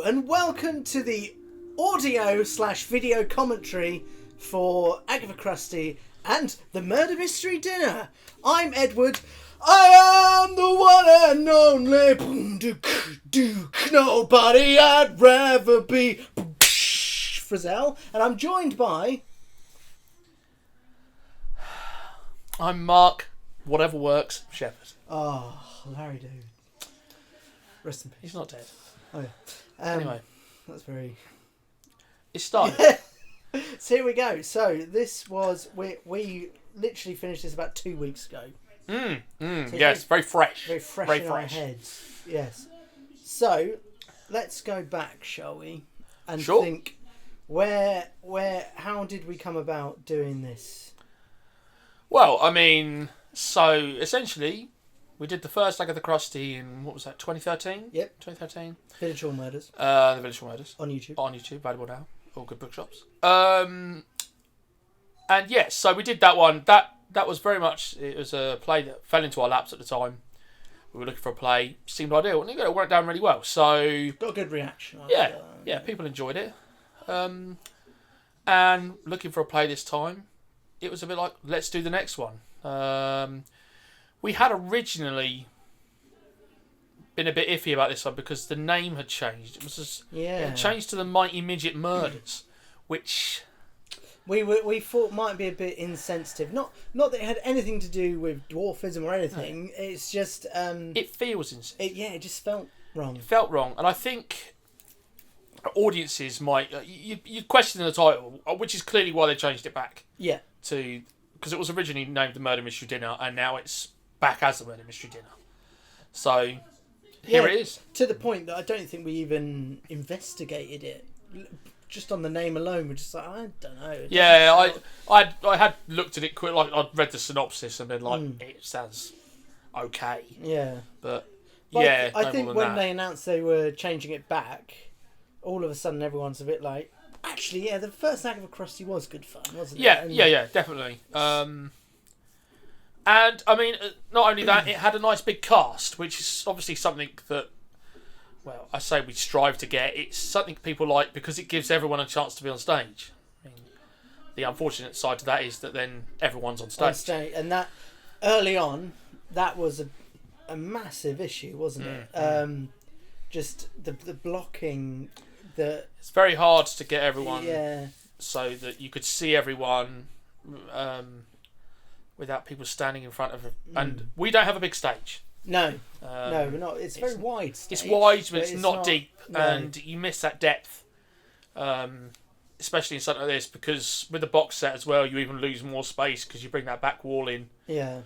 And welcome to the audio/video commentary for Agatha, Crusty and the Murder Mystery Dinner. I'm Edward. I am the one and only. Nobody I'd rather be. Frizzell. And I'm joined by. I'm Mark, whatever works, Shepherd. Oh, Larry dude. Rest in peace. He's not dead. Oh yeah. Anyway. That's very... It's started. So here we go. So this was... We literally finished this about 2 weeks ago. So yes, very fresh. Very fresh in our heads. Yes. So, let's go back, shall we? And think, how did we come about doing this? Well, I mean, so essentially... We did the first Agatha Crusty in, what was that, 2013? Yep. 2013. Village Hall Murders. The Village Hall Murders. On YouTube. On YouTube, available now. All good bookshops. And yes, so we did that one. That was very much, it was a play that fell into our laps at the time. We were looking for a play. Seemed ideal. And it went down really well. So... Got a good reaction. Yeah, people enjoyed it. And looking for a play this time, it was a bit like, let's do the next one. We had originally been a bit iffy about this one because the name had changed. It had changed to the Mighty Midget Murders, which we thought might be a bit insensitive. Not that it had anything to do with dwarfism or anything. No. It's just it feels insensitive. It just felt wrong. It felt wrong, and I think audiences might you question the title, which is clearly why they changed it back. Yeah, because it was originally named the Murder Mystery Dinner, and now it's back as the Murder Mystery Dinner. So here it is. To the point that I don't think we even investigated it. Just on the name alone, we're just like, I don't know. Yeah, I had looked at it quick, like I'd read the synopsis and been like, it sounds okay. Yeah, but yeah, I think when they announced they were changing it back, all of a sudden everyone's a bit like, actually, yeah, the first Agatha Crusty was good fun, wasn't it? Yeah, definitely. And, I mean, not only that, it had a nice big cast, which is obviously something that, well, I say we strive to get. It's something people like because it gives everyone a chance to be on stage. I mean, the unfortunate side to that is that then everyone's on stage. And that, early on, that was a massive issue, wasn't it? Just the blocking... It's very hard to get everyone so that you could see everyone... without people standing in front of and we don't have a big stage. No, we're not. It's very wide stage. It's wide, but it's not deep, and you miss that depth, especially in something like this, because with the box set as well, you even lose more space because you bring that back wall in. Yeah.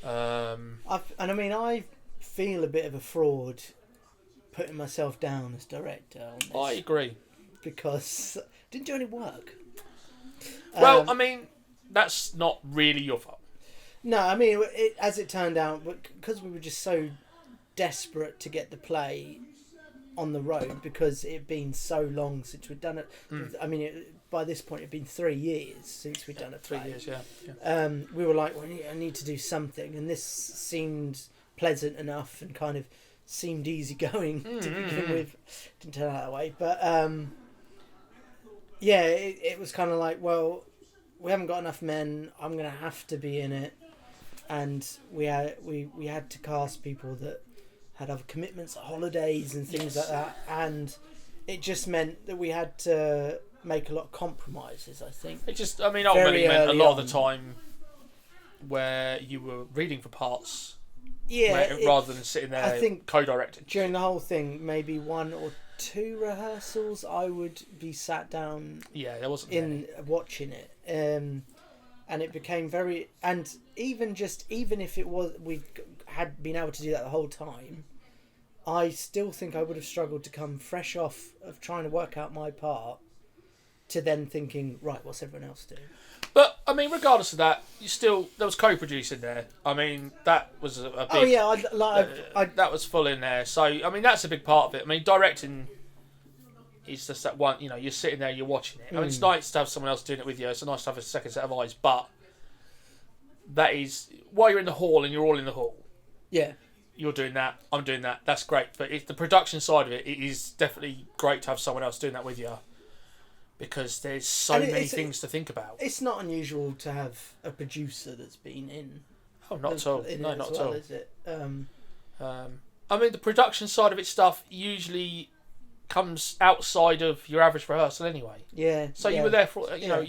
I feel a bit of a fraud putting myself down as director on this. I agree. Because I didn't do any work. Well, I mean, that's not really your fault. No, I mean, as it turned out, because we were just so desperate to get the play on the road, because it had been so long since we'd done it. I mean, by this point, it had been 3 years since we'd done a play. 3 years, yeah. We were like, I need to do something, and this seemed pleasant enough and kind of seemed easygoing to begin with. Didn't turn out that way, but it was kind of like, well, we haven't got enough men. I'm going to have to be in it. And we had to cast people that had other commitments, holidays and things like that. And it just meant that we had to make a lot of compromises, I think. It just, I mean, ultimately meant a lot of the time where you were reading for parts. Yeah. Rather than sitting there co-directing. During the whole thing, maybe 1 or 2 rehearsals, I would be sat down there wasn't watching it. And it became very... And even if it was... We had been able to do that the whole time, I still think I would have struggled to come fresh off of trying to work out my part to then thinking, right, what's everyone else doing? But, I mean, regardless of that, there was co-producing there. I mean, that was a big... Oh, yeah, that was full in there. So, I mean, that's a big part of it. I mean, directing... It's just that one, you're sitting there, you're watching it. I mean, it's nice to have someone else doing it with you. It's nice to have a second set of eyes. But that is, while you're in the hall and you're all in the hall, yeah, you're doing that, I'm doing that. That's great. But the production side of it, it is definitely great to have someone else doing that with you, because there's so many things to think about. It's not unusual to have a producer that's been in. Oh, not at all. No, not at all. Is it? I mean, the production side of it stuff usually comes outside of your average rehearsal anyway. Yeah. So you were there for, you know,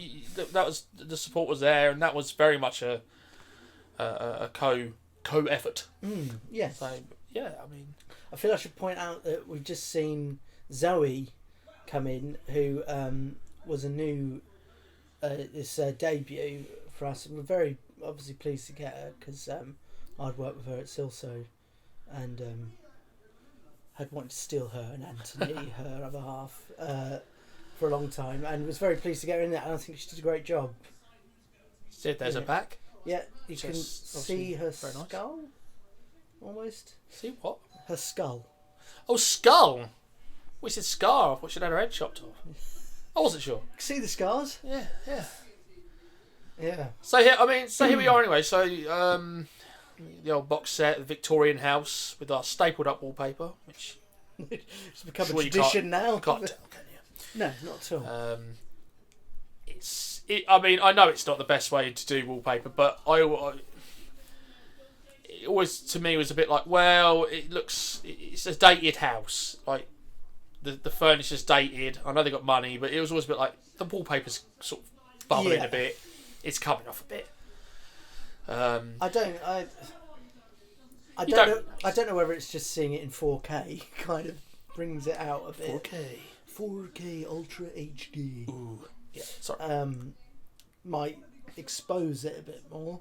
that was, the support was there, and that was very much a co-effort. Yes. So yeah, I mean, I feel I should point out that we've just seen Zoe come in, who was a new debut for us. We're very obviously pleased to get her, because I'd worked with her at Silso, and had wanted to steal her and Anthony, her other half, for a long time, and was very pleased to get her in there. And I think she did a great job. See, there's a back. Yeah, you can Just see her very nice. skull, almost. See what? Her skull. Oh, skull. We said scar. I thought she'd had her head chopped off. I wasn't sure. See the scars? Yeah, yeah. Yeah. So here we are anyway. So the old box set, the Victorian house with our stapled up wallpaper, which It's become a tradition now. can't tell, can you? No, not at all. I mean, I know it's not the best way to do wallpaper, but it always, to me, was a bit like, well, it's a dated house. Like, the furniture's dated. I know they got money, but it was always a bit like, the wallpaper's sort of bubbling a bit. It's coming off a bit. I don't know whether it's just seeing it in 4K kind of brings it out a bit. 4K Ultra HD. Ooh. Yeah, sorry. Might expose it a bit more.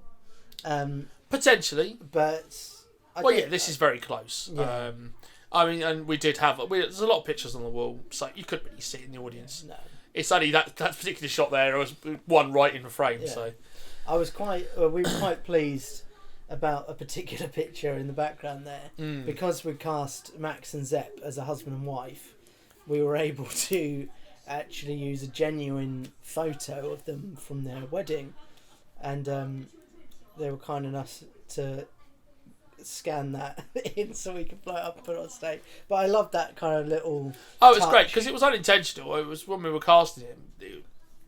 Potentially. But this is very close. Yeah. I mean, and we did have... there's a lot of pictures on the wall, so you couldn't really see it in the audience. No. It's only that particular shot there. There was one right in the frame, so... I was we were quite pleased about a particular picture in the background there. Because we cast Max and Zepp as a husband and wife, we were able to actually use a genuine photo of them from their wedding, and they were kind enough to scan that in so we could blow it up and put it on stage. But I loved that kind of little it was great because it was unintentional. It was when we were casting it,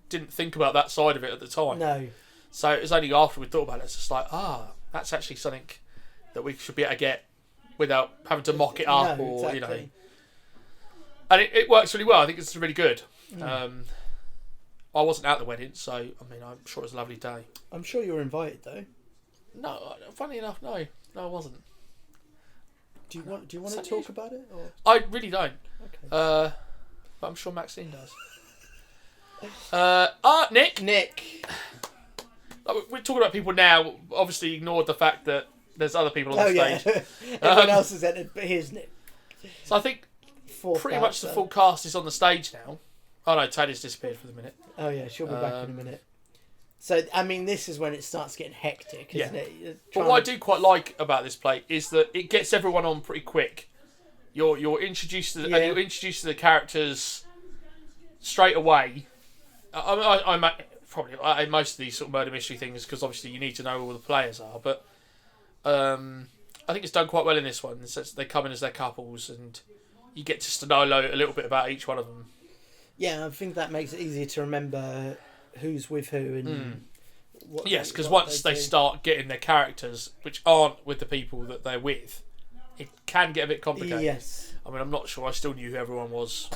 didn't think about that side of it at the time. No. So it was only after we thought about it, it's just like, that's actually something that we should be able to get without having to mock it up or, you know. And it works really well. I think it's really good. I wasn't at the wedding, so, I mean, I'm sure it was a lovely day. I'm sure you were invited, though. No, funny enough, no. No, I wasn't. Do you want to talk about it? Or? I really don't. Okay. But I'm sure Maxine does. Nick. We're talking about people now. Obviously, ignored the fact that there's other people on the stage. Yeah. Everyone else has entered, but here's Nick. So I think pretty much the full cast is on the stage now. Oh no, Taylor's disappeared for the minute. Oh yeah, she'll be back in a minute. So I mean, this is when it starts getting hectic, isn't it? But what I do quite like about this play is that it gets everyone on pretty quick. You're introduced to and you're introduced to the characters straight away. I'm probably most of these sort of murder mystery things because obviously you need to know who all the players are, but I think it's done quite well in this one. So they come in as their couples and you get to know a little bit about each one of them. Yeah, I think that makes it easier to remember who's with who and yes, because once they start getting their characters which aren't with the people that they're with, it can get a bit complicated. Yes. I mean, I'm not sure I still knew who everyone was.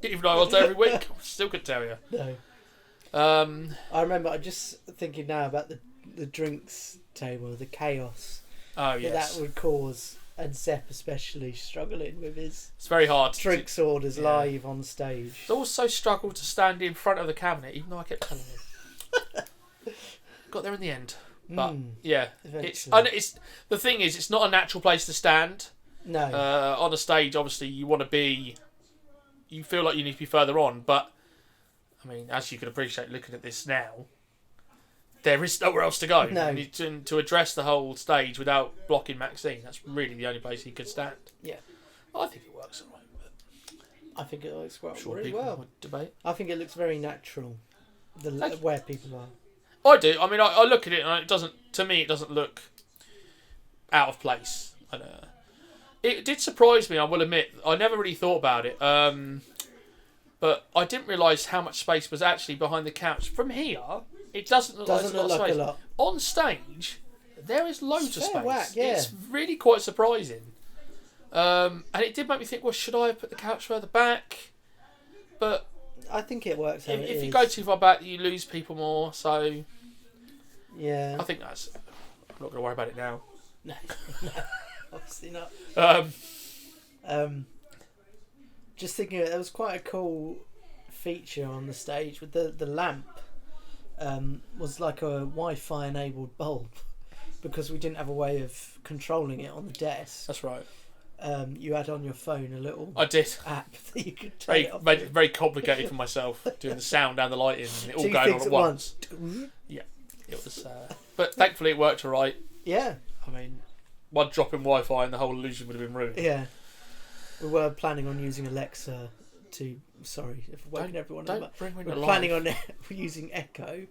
Even though I was there every week, I still couldn't tell you. No. I remember, I'm just thinking now about the drinks table, the chaos that would cause, and Zepp especially struggling with his it's very hard drinks orders live on stage. He also struggled to stand in front of the cabinet, even though I kept telling him. Got there in the end. But it's the thing is, it's not a natural place to stand. No. On a stage, obviously, you feel like you need to be further on, but I mean, as you can appreciate looking at this now, there is nowhere else to go. No. To address the whole stage without blocking Maxine, that's really the only place he could stand. Yeah. I think it works alright. I think it works really well. Would debate. I think it looks very natural, where people are. I do. I mean, I look at it and it doesn't. To me, it doesn't look out of place. And, it did surprise me, I will admit. I never really thought about it. But I didn't realise how much space was actually behind the couch. From here, it doesn't look like a lot of space. On stage, there is loads of space. Whack, yeah. It's really quite surprising. And it did make me think, well, should I have put the couch further back? But I think it works. If you go too far back, you lose people more. So yeah, I think that's. I'm not going to worry about it now. No, obviously not. Just thinking, there was quite a cool feature on the stage with the lamp. Was like a Wi-Fi enabled bulb because we didn't have a way of controlling it on the desk. That's right. You had on your phone a little I did app that you could turn it off. Made it very complicated for myself, doing the sound and the lighting and it all Two going on things at once. Yeah, it was. But thankfully it worked all right. Yeah. I mean, one drop in Wi-Fi and the whole illusion would have been ruined. Yeah. We were planning on using Alexa to. Sorry if we're waking everyone up. We're planning on using Echo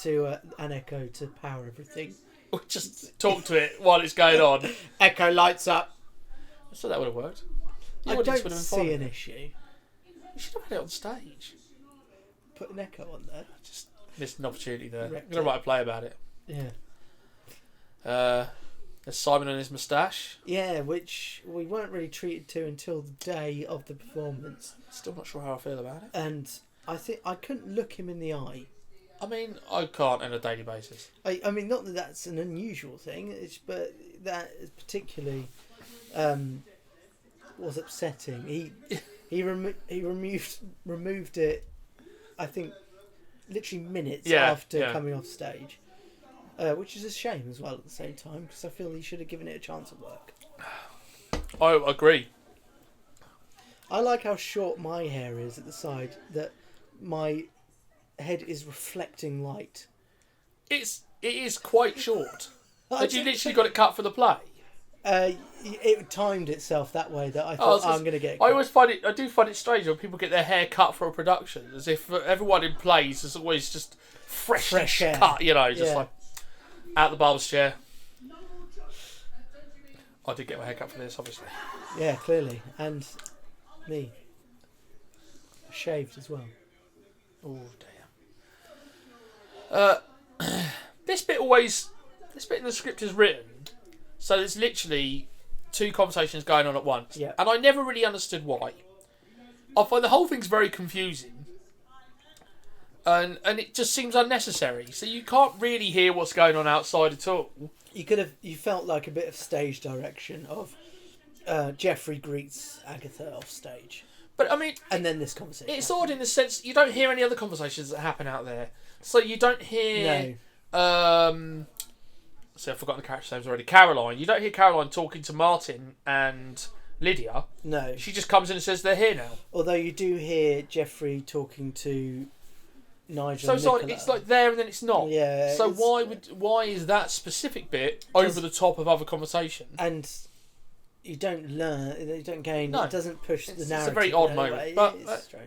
an Echo to power everything. Or just talk to it while it's going on. Echo lights up. So that would have worked. I don't see an issue. You should have had it on stage. Put an Echo on there. Just missed an opportunity there. I'm Wrecked going to write a play about it. Yeah. There's Simon and his moustache. Yeah, which we weren't really treated to until the day of the performance. Still not sure how I feel about it. And I think I couldn't look him in the eye. I mean, I can't on a daily basis. I mean, not that that's an unusual thing, but that is particularly was upsetting. He removed it. I think literally minutes after coming off stage. Which is a shame as well at the same time because I feel he should have given it a chance at work. I agree. I like how short my hair is at the side, that my head is reflecting light. It is quite short. Had you literally got it cut for the play? It timed itself that way that I thought I'm going to get it cut. I do find it strange when people get their hair cut for a production, as if everyone in plays is always just fresh hair. cut, just like out the barber's chair. I did get my hair cut for this, obviously. Yeah, clearly. And me. Shaved as well. Oh, damn. This bit in the script is written, so there's literally two conversations going on at once. Yeah. And I never really understood why. I find the whole thing's very confusing. And it just seems unnecessary. So you can't really hear what's going on outside at all. You felt like a bit of stage direction of Jeffrey greets Agatha off stage. But I mean, and then this conversation. It's odd in the sense you don't hear any other conversations that happen out there. So you don't hear. No. So I've forgotten the character's names already. Caroline. You don't hear Caroline talking to Martin and Lydia. No. She just comes in and says they're here now. Although you do hear Jeffrey talking to Nigel. So it's like there and then it's not. Yeah. So why is that specific bit over the top of other conversation? And you don't learn. You don't gain. No, it doesn't push the narrative. It's a very odd moment, but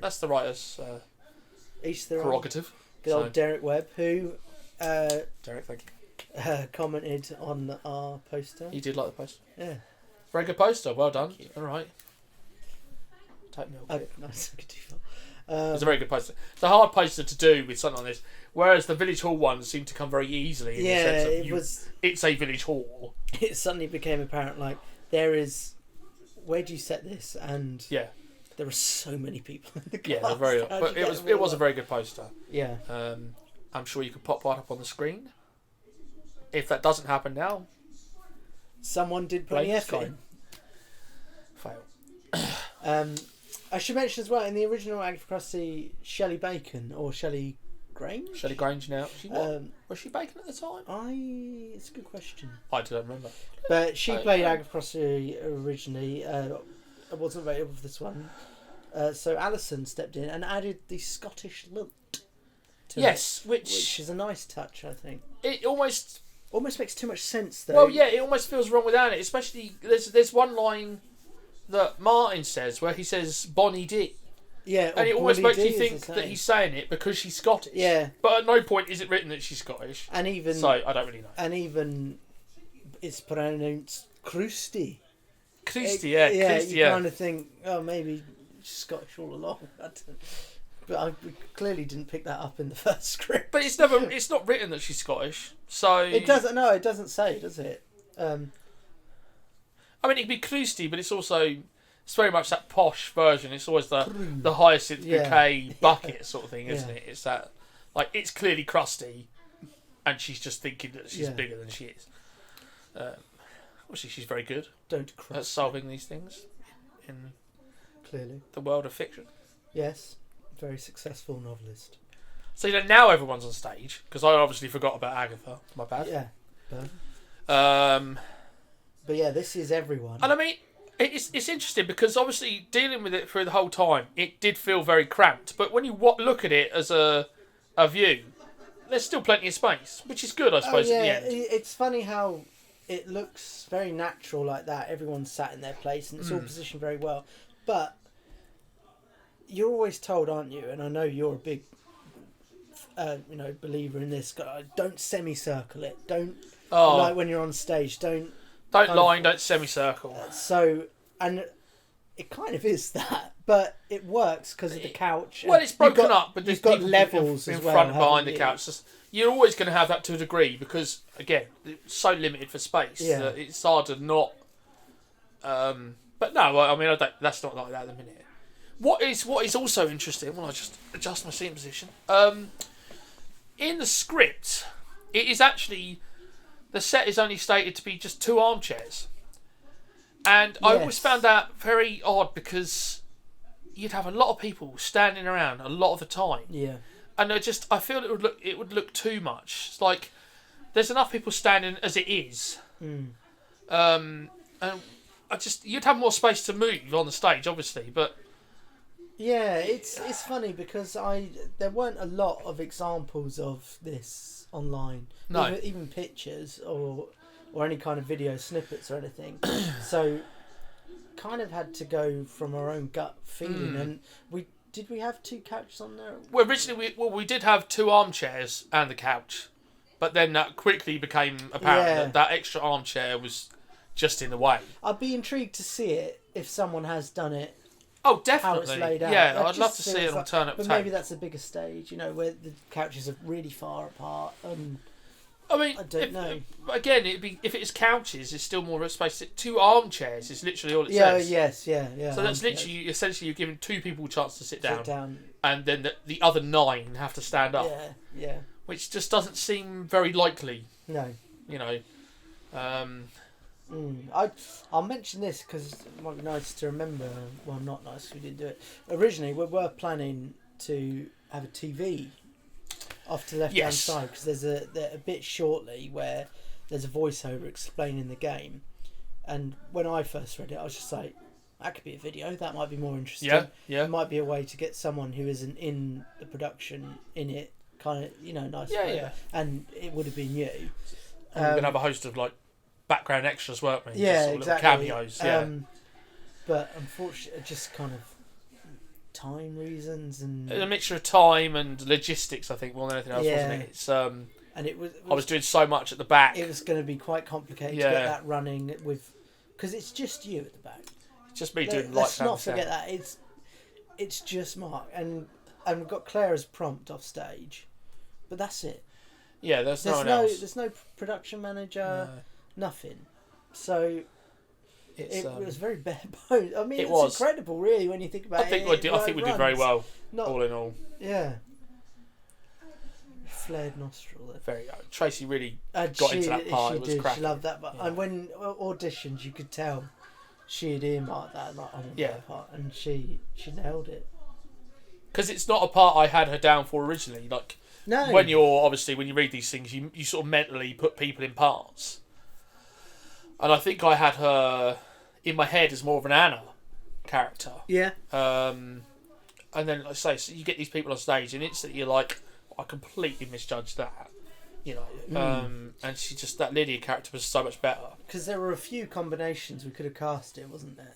that's the writer's prerogative. Good old Derek Webb, who Derek, thank you. Commented on our poster. You did like the poster. Yeah. Very good poster. Well done. All right. Take me. Nice. It's a very good poster. It's a hard poster to do with something like this, whereas the Village Hall ones seem to come very easily. In the sense of it's a Village Hall. It suddenly became apparent, like, there is... Where do you set this? And there are so many people in the cast. Yeah, very. But it was a very good poster. Yeah. I'm sure you could pop right up on the screen. If that doesn't happen now... Someone did put the effort in. Fail. I should mention as well, in the original Agatha Crusty, Shelley Bacon, or Shelley Grange? Shelley Grange now. Was she Bacon at the time? It's a good question. I don't remember. But she played Agatha Crusty originally. I wasn't available for this one. So Alison stepped in and added the Scottish lilt to it, which is a nice touch, I think. It almost makes too much sense, though. Well, yeah, it almost feels wrong without it. Especially, there's one line that Martin says where he says Bonnie D. Yeah, and it almost makes you think that he's saying it because she's Scottish. Yeah. But at no point is it written that she's Scottish. And even... So, I don't really know. And even... It's pronounced Crusty. Crusty, Yeah, Crusty, you kind of think, oh, maybe she's Scottish all along. But we clearly didn't pick that up in the first script. But it's not written that she's Scottish, so... It doesn't say, does it? I mean, it could be Crusty, but it's very much that posh version. It's always the hyacinth bouquet bucket sort of thing, isn't it? It's that, like, it's clearly Crusty, and she's just thinking that she's bigger than she is. Obviously, she's very good at solving these things in clearly the world of fiction. Yes, very successful novelist. So now everyone's on stage, because I obviously forgot about Agatha. My bad. Yeah. But yeah, this is everyone. And I mean, it's interesting because obviously dealing with it through the whole time, it did feel very cramped. But when you look at it as a view, there's still plenty of space, which is good, I suppose, at the end. It's funny how it looks very natural like that. Everyone's sat in their place and it's all positioned very well. But you're always told, aren't you? And I know you're a big, believer in this. Don't semicircle it. Don't like when you're on stage. Don't line. Don't semicircle. So, and it kind of is that, but it works because of the couch. Well, it's broken up, but you've got levels in front and behind the couch. You're always going to have that to a degree because, again, it's so limited for space that it's hard to not. But no, I mean, that's not like that at the minute. What is also interesting? Well, I just adjust my seating position. In the script, it is actually the set is only stated to be just 2 armchairs, and I always found that very odd because you'd have a lot of people standing around a lot of the time. Yeah. And I feel it would look too much. It's like there's enough people standing as it is. And you'd have more space to move on the stage, obviously, but yeah, it's funny because there weren't a lot of examples of this online. No, even pictures or any kind of video snippets or anything. So kind of had to go from our own gut feeling. And Did we have 2 couches on there? Well, originally we did have 2 armchairs and the couch, but then that quickly became apparent that extra armchair was just in the way. I'd be intrigued to see it if someone has done it. Oh, definitely. How it's laid out. Yeah, I'd love to see an alternate take. But maybe that's a bigger stage, where the couches are really far apart. I mean, I don't know. Again, if it's couches, it's still more space. 2 armchairs is literally all it says. Yeah. So that's literally, essentially, you're giving 2 people a chance to sit down. And then the other 9 have to stand up. Yeah. Which just doesn't seem very likely. No. I'll mention this because it might be nice to remember. Well, not nice, we didn't do it. Originally, we were planning to have a TV off to the left-hand side because there's a bit shortly where there's a voiceover explaining the game, and when I first read it I was just like, that could be a video, that might be more interesting. It might be a way to get someone who isn't in the production in it, kind of nice and it would have been you. We're going to have a host of like background extras, weren't we? Yeah, just exactly. Little cameos. But unfortunately just kind of time reasons and a mixture of time and logistics, I think, more than anything else, wasn't it? It's and it was I was doing so much at the back. It was going to be quite complicated to get that running because it's just you at the back. It's just me doing lights. Let's not forget that it's just Mark and we've got Claire as prompt off stage, but that's it. Yeah, there's no one else. There's no production manager, nothing. So. It was very bare bones. I mean, it's incredible, really, when you think about it. I think we did very well, all in all. Yeah. Flared nostril there. Very. Tracy really got into that part. It was cracking. She loved that part. And when auditions, you could tell she had earmarked that. Like, I want that part, and she nailed it. Because it's not a part I had her down for originally. Like, no. When you read these things, you sort of mentally put people in parts. And I think I had her in my head as more of an Anna character. Yeah. And then, like I say, so you get these people on stage and instantly you're like, I completely misjudged that. And that Lydia character was so much better. Because there were a few combinations we could have cast it, wasn't there?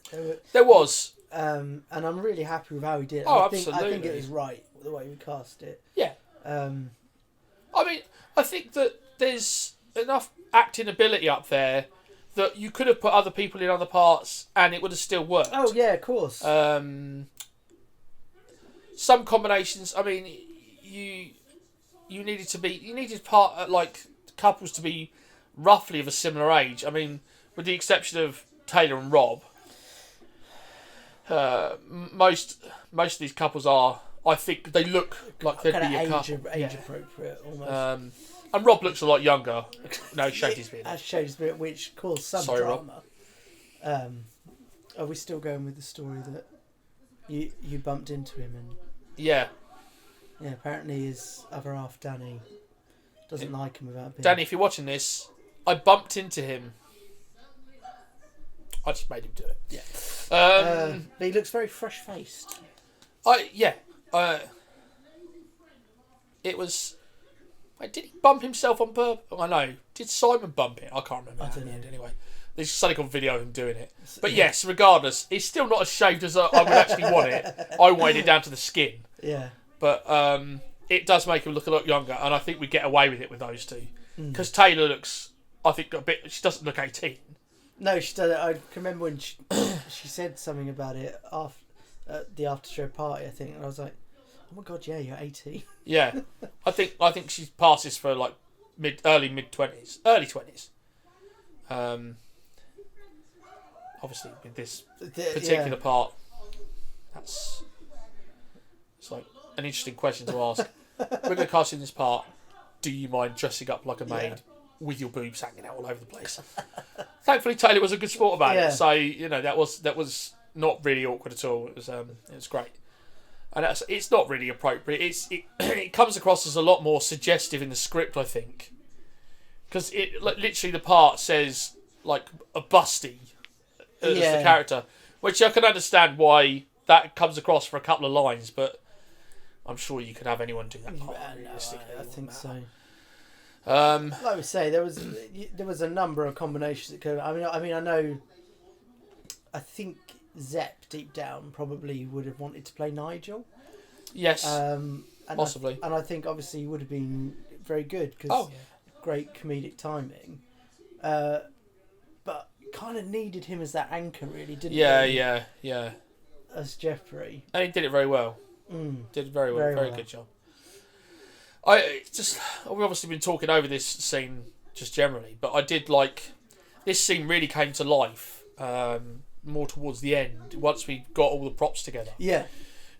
There was. And I'm really happy with how we did it. Absolutely. I think it was right, the way we cast it. Yeah. I mean, I think that there's enough acting ability up there that you could have put other people in other parts and it would have still worked. Oh yeah, of course. Some combinations. I mean, you needed couples to be roughly of a similar age. I mean, with the exception of Taylor and Rob, most of these couples are. I think they look like they'd be a couple. Age appropriate almost. And Rob looks a lot younger. No, he shaved his beard. Shaved his beard, which caused some drama. Are we still going with the story that you bumped into him and? Yeah. Yeah, apparently his other half, Danny, doesn't like him without being... Danny, if you're watching this, I bumped into him. I just made him do it. Yeah. But he looks very fresh-faced. It was... Did he bump himself on purpose? I know. Did Simon bump it? I can't remember. I don't know. Anyway, there's something on video of him doing it. But yes, regardless, it's still not as shaved as I would actually want it. I wanted it down to the skin. Yeah. But it does make him look a lot younger, and I think we get away with it with those two. Because Taylor looks, I think, she doesn't look 18. No, she doesn't. I can remember when she said something about it at the after show party, I think, and I was like, oh my god, yeah, you're 18. Yeah. I think she passes for like early 20s. Obviously with this particular part, it's like an interesting question to ask. We're going to cast you in this part. Do you mind dressing up like a maid with your boobs hanging out all over the place? Thankfully, Taylor was a good sport about it, so that was not really awkward at all. It was great, and it's not really appropriate. It comes across as a lot more suggestive in the script, I think, because literally the part says like a busty as the character, which I can understand why that comes across for a couple of lines, but I'm sure you could have anyone do that part. I think so. Like we say, there was a number of combinations that could. I mean, I know. I think Zepp deep down probably would have wanted to play Nigel. Yes, and possibly. And I think obviously he would have been very good because great comedic timing. But kind of needed him as that anchor, really, didn't he? Yeah. As Jeffrey, and he did it very well. Did very well. Very good job. We've obviously been talking over this scene just generally, but I did like this scene really came to life more towards the end once we got all the props together. Yeah,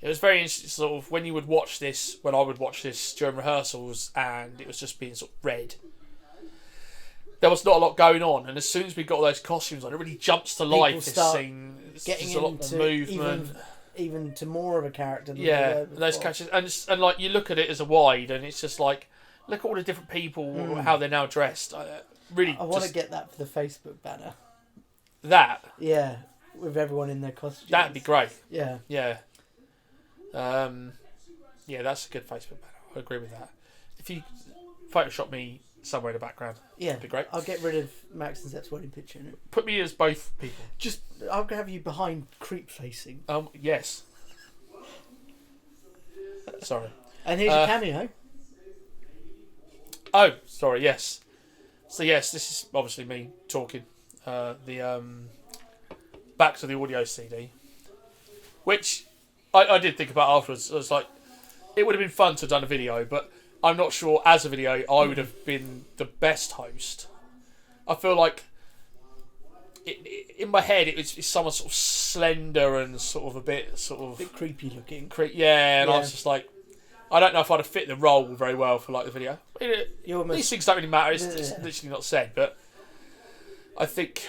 it was very interesting. Sort of when I would watch this during rehearsals, and it was just being sort of read. There was not a lot going on, and as soon as we got those costumes on, it really jumps to life. This scene, getting a lot more movement. Even to more of a character than those characters, and like you look at it as a wide, and it's just like look at all the different people, how they're now dressed. I want to get that for the Facebook banner. With everyone in their costumes. That'd be great. Yeah. That's a good Facebook banner. I agree with that. If you Photoshop me somewhere in the background, that'd be great. I'll get rid of Max and Zepp's wedding picture in it. Put me as both people. I'll have you behind creep facing. Yes. Sorry. And here's your cameo. Oh, sorry. Yes. So yes, this is obviously me talking. Back to the audio CD, which I did think about afterwards. I was like, it would have been fun to have done a video, but I'm not sure as a video I would have been the best host. I feel like in my head it's someone sort of slender and sort of a bit creepy looking. And I was just like, I don't know if I'd have fit the role very well for like the video. These things don't really matter. It's literally not said, but I think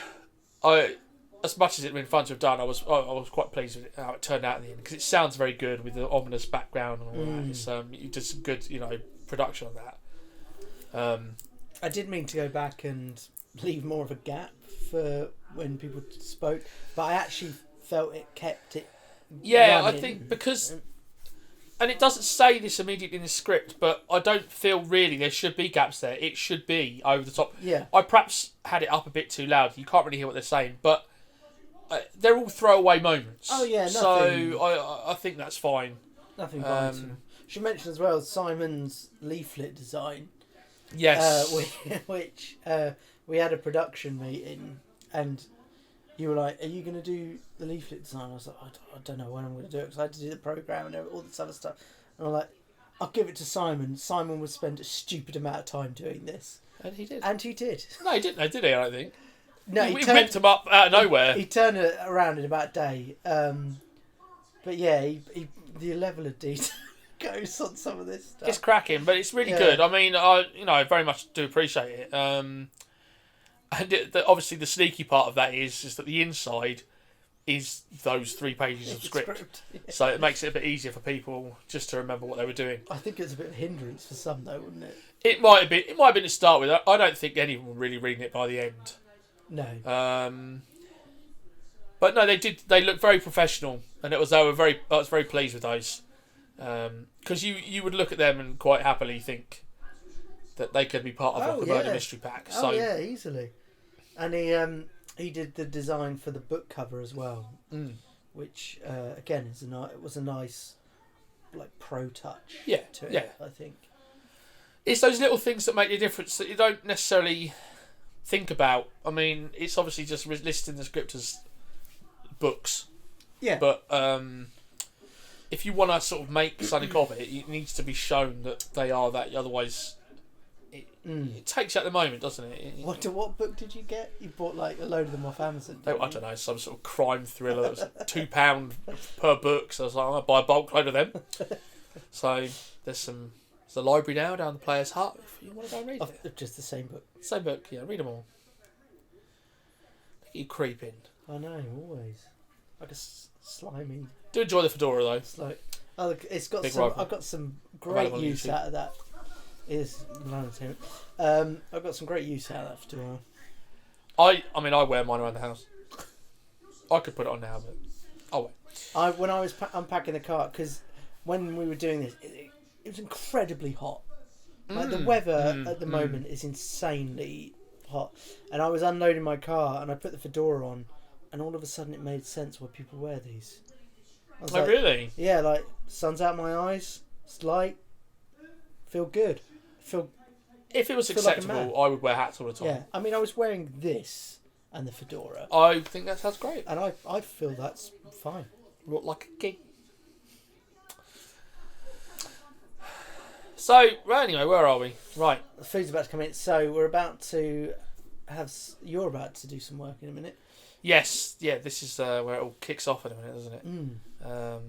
as much as it'd been fun to have done, I was quite pleased with how it turned out in the end because it sounds very good with the ominous background and all that. It's, you did some good production on that. I did mean to go back and leave more of a gap for when people spoke, but I actually felt it kept it. Yeah, running. I think because, and it doesn't say this immediately in the script, but I don't feel really there should be gaps there. It should be over the top. Yeah. I perhaps had it up a bit too loud. You can't really hear what they're saying, but they're all throwaway moments. Oh yeah, nothing. So I think that's fine. Nothing vital. Should mention as well Simon's leaflet design. Yes. Which we had a production meeting and you were like, "Are you going to do the leaflet design?" I was like, "I don't know when I'm going to do it because I had to do the program and all this other stuff." And I'm like, "I'll give it to Simon. Simon would spend a stupid amount of time doing this." And he did. And he did. No, he didn't. Did he? I don't think. No, We whipped him up out of nowhere. He turned it around in about a day. But yeah, the level of detail goes on some of this stuff. It's cracking, but it's really good. I mean, I very much do appreciate it. And obviously the sneaky part of that is that the inside is those 3 pages of script. Yeah. So it makes it a bit easier for people just to remember what they were doing. I think it's a bit of a hindrance for some though, wouldn't it? It might have been. It might have been to start with. I don't think anyone were really reading it by the end. No. But no, they did. They looked very professional, and I was very pleased with those. Because you would look at them and quite happily think that they could be part of like a murder mystery pack. Oh yeah, easily. And he did the design for the book cover as well, which again it was a nice like pro touch. Yeah, to it, yeah. I think it's those little things that make the difference that you don't necessarily think about. I mean, it's obviously just listing the script as books. Yeah. But if you want to sort of make something of it, it needs to be shown that they are that. Otherwise, it takes you out the moment, doesn't it? What book did you get? You bought like a load of them off Amazon. I don't know, some sort of crime thriller that was £2 per book. So I was like, I'll buy a bulk load of them. So there's a library now down the Player's Hut if you want to go and read it. Just the same book. Same book, yeah. Read them all. Look at you creeping. I know, always. Like a slimy. Do enjoy the fedora though. It's like, it's got Big some. rifle. I've got some great use out of that. I've got some great use out of that fedora. I mean, I wear mine around the house. I could put it on now, but I'll wait. When I was unpacking the car, because when we were doing this, it was incredibly hot. Like the weather at the moment is insanely hot, and I was unloading my car and I put the fedora on, and all of a sudden it made sense why people wear these. I was like, really? Yeah, like sun's out my eyes, it's light, feel good, If it was acceptable, like I would wear hats all the time. Yeah, I mean, I was wearing this and the fedora. I think that sounds great. And I feel that's fine. Look like a king. So, well, anyway, where are we? Right. The food's about to come in, so you're about to do some work in a minute. Yes, yeah, this is where it all kicks off in a minute, doesn't it?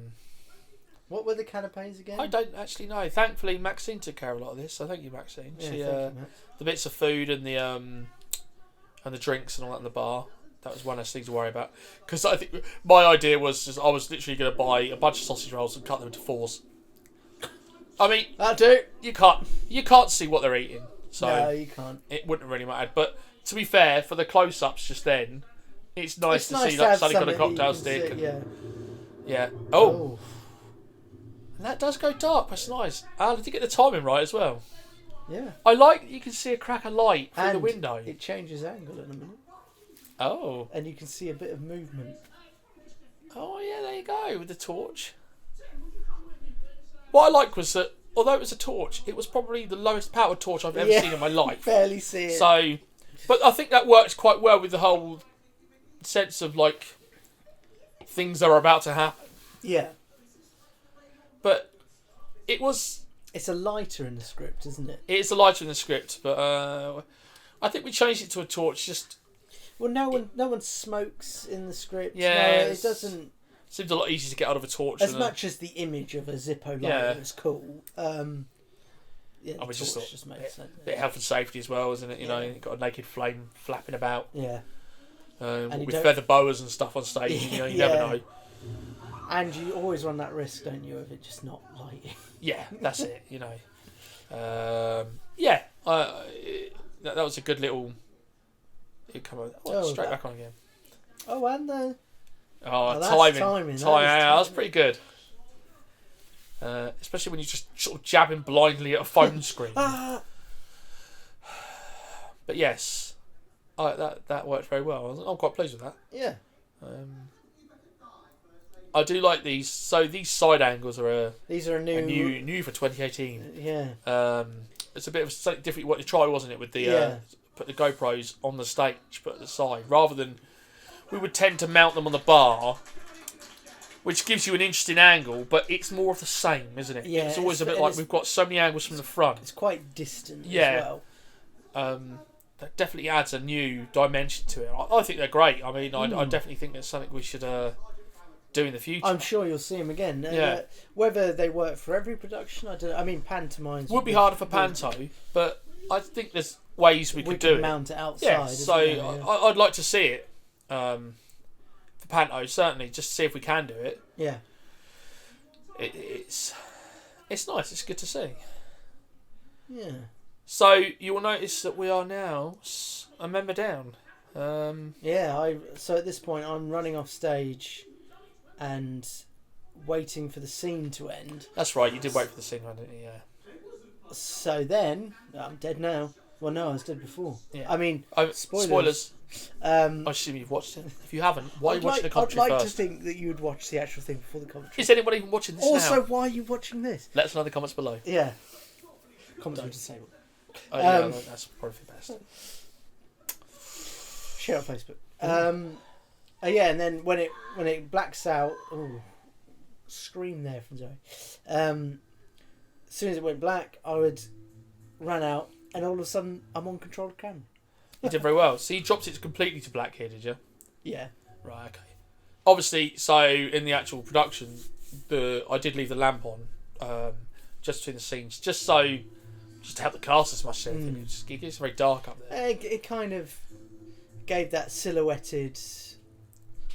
What were the canapes again? I don't actually know. Thankfully, Maxine took care of a lot of this, so thank you, Maxine. Yeah, She, thank you, Max. the bits of food and the drinks and all that in the bar, that was one less thing to worry about. Because I think my idea was just I was literally going to buy a bunch of sausage rolls and cut them into 4s. I mean, that'll do. You can't see what they're eating, so no, you can't. It wouldn't really matter. But to be fair, for the close-ups just then, it's nice to see like Sonny got a cocktail stick. Yeah. Oh. And that does go dark. That's nice. Did you get the timing right as well? Yeah. I like that you can see a crack of light through the window. It changes angle in a minute. Oh. And you can see a bit of movement. Oh yeah, there you go with the torch. What I liked was that although it was a torch, it was probably the lowest powered torch I've ever seen in my life. Barely see it. So, but I think that works quite well with the whole sense of like things are about to happen. Yeah. But it's a lighter in the script, isn't it? It's a lighter in the script, but I think we changed it to a torch. Well, no one smokes in the script. Yeah, no, it doesn't. Seems a lot easier to get out of a torch. As much as the image of a Zippo lighter is cool. The torch just makes sense. Bit of health and safety as well, isn't it? You know, you've got a naked flame flapping about. Yeah. With feather boas and stuff on stage, you never know. And you always run that risk, don't you, of it just not lighting? Yeah, that's it. That was a good little. It come on, straight back on again. Oh, and the. Timing. That was pretty good. Especially when you're just sort of jabbing blindly at a phone screen. But yes, that worked very well. I'm quite pleased with that. Yeah. I do like these. So these side angles are these are new for 2018. Yeah. It's a bit of something different what you tried, wasn't it, with the put the GoPros on the stage, put at the side, rather than we would tend to mount them on the bar, which gives you an interesting angle, but it's more of the same, isn't it? Yeah, it's always a bit like we've got so many angles from the front. It's quite distant Yeah. as well. That definitely adds a new dimension to it. I think they're great. I mean, I definitely think that's something we should do in the future. I'm sure you'll see them again. Yeah. Whether they work for every production, I don't know. I mean, pantomimes would be harder for panto, but I think there's ways we could do it. Mount it outside. Yeah, so I'd like to see it for panto, certainly, just to see if we can do it. Yeah. It's nice. It's good to see. Yeah. So you will notice that we are now a member down. So at this point I'm running off stage and waiting for the scene to end. That's right, you did wait for the scene, didn't you? Yeah. So then I'm dead now. Well, no, I was dead before. Yeah. I mean, spoilers. I assume you've watched it. If you haven't, why are you watching the commentary I'd like first? to think that you would watch the actual thing before the commentary. Is anyone even watching this now? Also, why are you watching this? Let us know in the comments below. Yeah. Comments are disabled. Yeah, that's probably best. Share on Facebook. Yeah, and then when it blacks out, scream there from Zoe. As soon as it went black, I would run out, and all of a sudden I'm on controlled camera. You did very well. So you dropped it completely to black here, did you? Yeah. Right. Okay. Obviously, so in the actual production, I did leave the lamp on, just between the scenes, just to help the cast as much as anything. It gets very dark up there. It kind of gave that silhouetted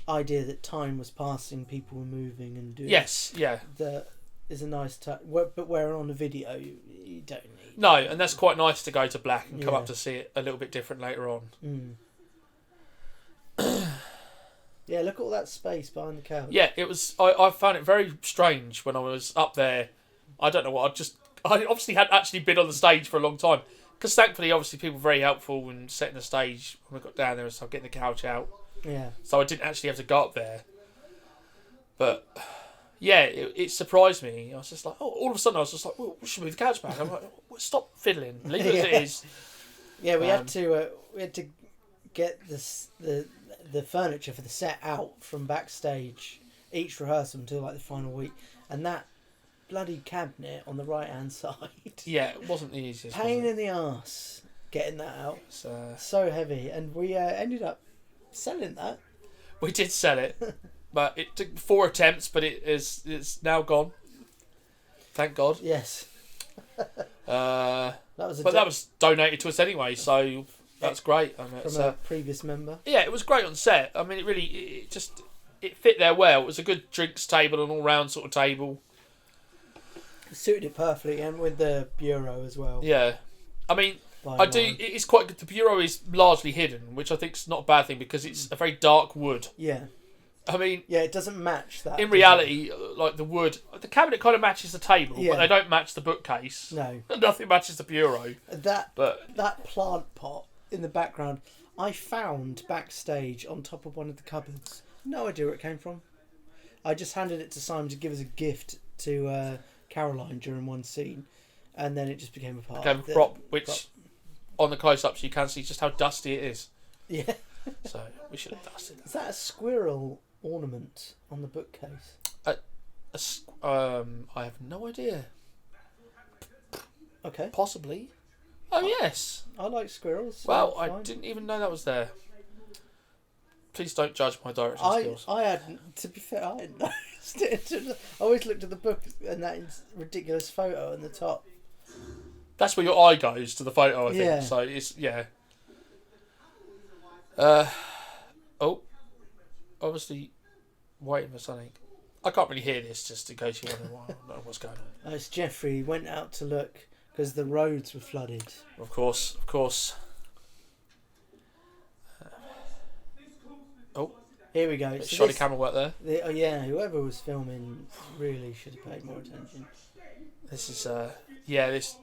idea that time was passing, people were moving and doing. Yes, yeah. That is a nice touch, but where on the video you don't need. No, and that's quite nice to go to black and come up to see it a little bit different later on. Yeah, look at all that space behind the couch. Yeah, it was. I found it very strange when I was up there. I don't know what. I obviously hadn't actually been on the stage for a long time, because thankfully, obviously, people were very helpful in setting the stage when we got down there and stuff, getting the couch out. Yeah. So I didn't actually have to go up there. But yeah, it surprised me. I was just like, all of a sudden, I was just like, well, we should move the couch back. I'm like, stop fiddling, leave it as it is. Yeah, we had to get the furniture for the set out from backstage each rehearsal until like the final week, and that bloody cabinet on the right hand side. Yeah, it wasn't the easiest. Pain in the arse getting that out. So heavy, and we ended up selling that. We did sell it, but it took 4 attempts, but it's now gone. Thank God. Yes. That was donated to us anyway, so that's great. I mean, from a previous member. Yeah, it was great on set. I mean, it fit there well. It was a good drinks table, an all round sort of table. Suited it perfectly, and with the bureau as well. Yeah, I mean, it's quite good. The bureau is largely hidden, which I think is not a bad thing because it's a very dark wood. Yeah. I mean, yeah, it doesn't match that. In reality, like the wood, the cabinet kind of matches the table, yeah. but they don't match the bookcase. No, nothing matches the bureau. That plant pot in the background, I found backstage on top of one of the cupboards. No idea where it came from. I just handed it to Simon to give as a gift to Caroline during one scene, and then it just became a part. Became a prop, which on the close-ups you can see just how dusty it is. Yeah. So we should have dusted that. Is that a squirrel ornament on the bookcase? I have no idea. Okay. Possibly. Oh yes. I like squirrels. Well, I didn't even know that was there. Please don't judge my direction skills. I hadn't. To be fair, I hadn't noticed it. I always looked at the book and that ridiculous photo on the top. That's where your eye goes to the photo, I think. Yeah. So it's obviously waiting for something. I can't really hear this, just in case you wonder what's going on. It's Jeffrey. He went out to look because the roads were flooded. Of course. Here we go. Shoddy camera work there. Yeah, whoever was filming really should have paid more attention. This is this.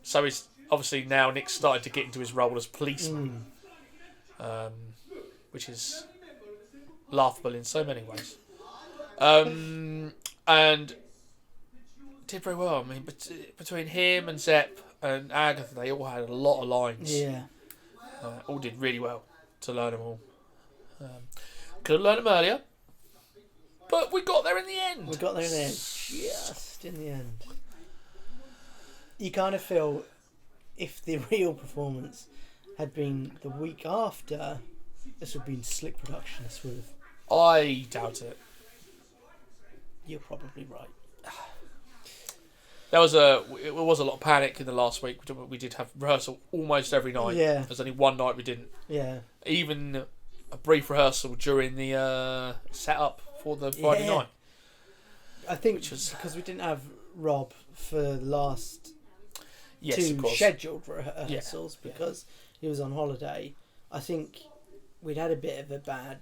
So it's obviously now Nick's started to get into his role as policeman, which is laughable in so many ways. And did very well. I mean, between him and Zepp and Agatha, they all had a lot of lines. Yeah. all did really well to learn them all. Could have learned them earlier, but we got there in the end. We got there in the end, just in the end. You kind of feel if the real performance had been the week after, this would have been slick production. This would have. I doubt it. You're probably right. It was a lot of panic in the last week. We did have rehearsal almost every night. Yeah. There's only one night we didn't. Yeah. Even a brief rehearsal during the setup for the Friday night. I think because we didn't have Rob for the last two of course. scheduled rehearsals because he was on holiday. I think we'd had a bit of a bad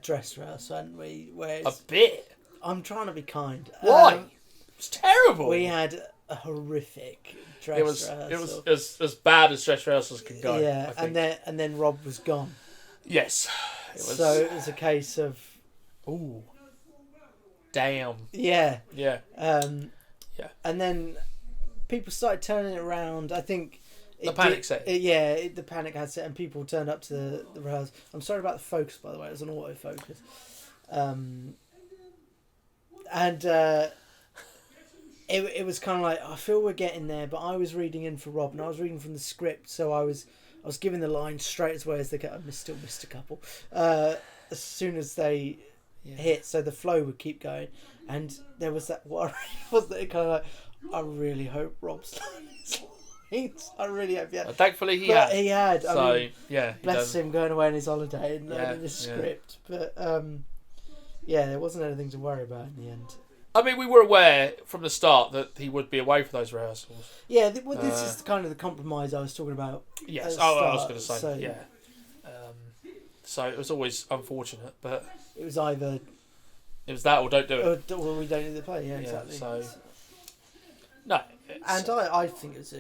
dress rehearsal, hadn't we? A bit? I'm trying to be kind. Why? It's terrible. We had a horrific dress rehearsal. It was as bad as dress rehearsals can go. Yeah, and then Rob was gone. Yes. So it was a case of... Ooh. Damn. Yeah. Yeah. Yeah. And then people started turning it around. I think... The panic set. The panic had set and people turned up to the rehearsal. I'm sorry about the focus, by the way. It was an autofocus. It was kind of like, I feel we're getting there, but I was reading in for Rob and I was reading from the script, so I was giving the line straight away as they get. I still missed a couple. As soon as they hit, so the flow would keep going, and there was that worry, wasn't it? Kind of like, I really hope Rob's lines. I really hope. Yeah. Thankfully, he had. I so mean, bless him going away on his holiday and learning his script, but there wasn't anything to worry about in the end. I mean, we were aware from the start that he would be away for those rehearsals. Yeah, this is kind of the compromise I was talking about. Yes, I was going to say, so it was always unfortunate, but... It was either... It was that or don't do it. Or we don't do the play, exactly. So... No. And I think it was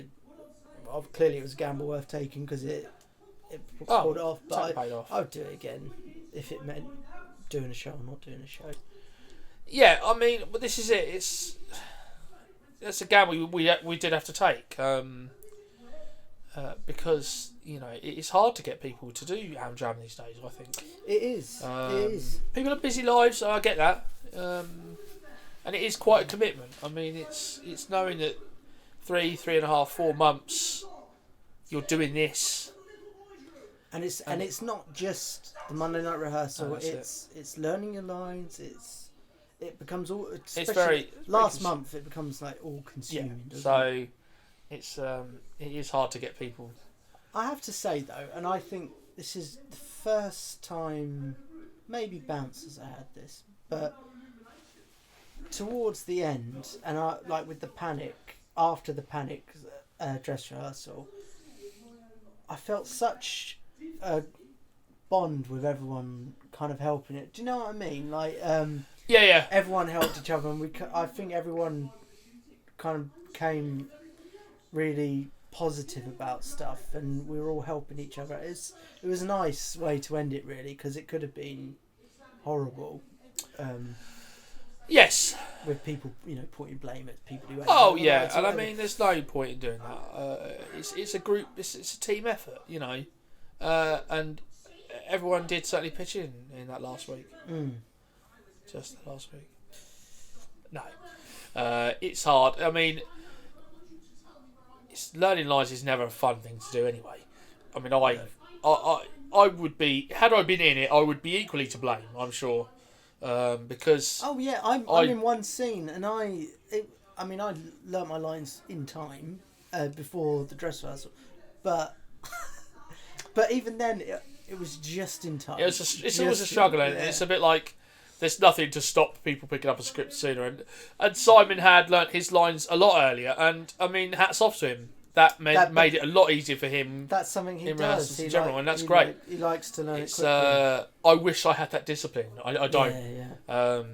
clearly it was a gamble worth taking because it pulled it off, but I would do it again if it meant doing a show or not doing a show. Yeah, I mean, but this is it. It's a gamble we did have to take because it's hard to get people to do Am Jam these days. I think it is. It is. People have busy lives, so I get that, and it is quite a commitment. I mean, it's knowing that 3.5, 4 months you're doing this, and it's not just the Monday night rehearsal. It's learning your lines. It becomes all. It's very last month. It becomes like all consuming. Yeah. So it is hard to get people. I have to say though, and I think this is the first time, maybe Bouncers had this, but towards the end, and with the panic after the panic dress rehearsal, I felt such a bond with everyone, kind of helping it. Do you know what I mean? Like. Yeah. Everyone helped each other, and I think everyone kind of came really positive about stuff, and we were all helping each other. It was a nice way to end it, really, because it could have been horrible. Yes. With people, pointing blame at people who. Oh yeah, and I mean, there's no point in doing that. It's a group. It's a team effort, and everyone did certainly pitch in that last week. Just the last week. No. It's hard. I mean, learning lines is never a fun thing to do anyway. I mean, I would be, had I been in it, I would be equally to blame, I'm sure. Because... Oh yeah, I'm in one scene and I learnt my lines in time before the dress rehearsal. But even then, it was just in time. It's always a struggle, and it's a bit like... There's nothing to stop people picking up a script sooner, and Simon had learnt his lines a lot earlier, and I mean, hats off to him. That made it a lot easier for him. That's something he does in general, and that's great. He likes to learn it quickly. I wish I had that discipline. I don't. Yeah.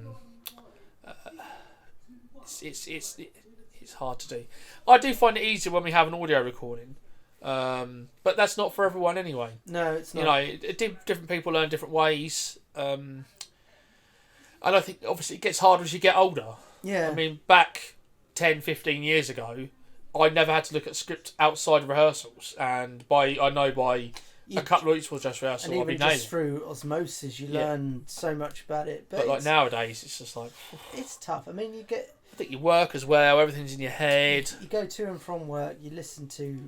It's hard to do. I do find it easier when we have an audio recording, but that's not for everyone anyway. No, it's not. Different people learn different ways. And I think, obviously, it gets harder as you get older. Yeah. I mean, back 10, 15 years ago, I never had to look at script outside of rehearsals. And by a couple of weeks before dress rehearsal, and I'll be even nailing just through osmosis, you learn so much about it. But like nowadays, it's just like it's tough. I mean, you get. I think you work as well. Everything's in your head. You go to and from work. You listen to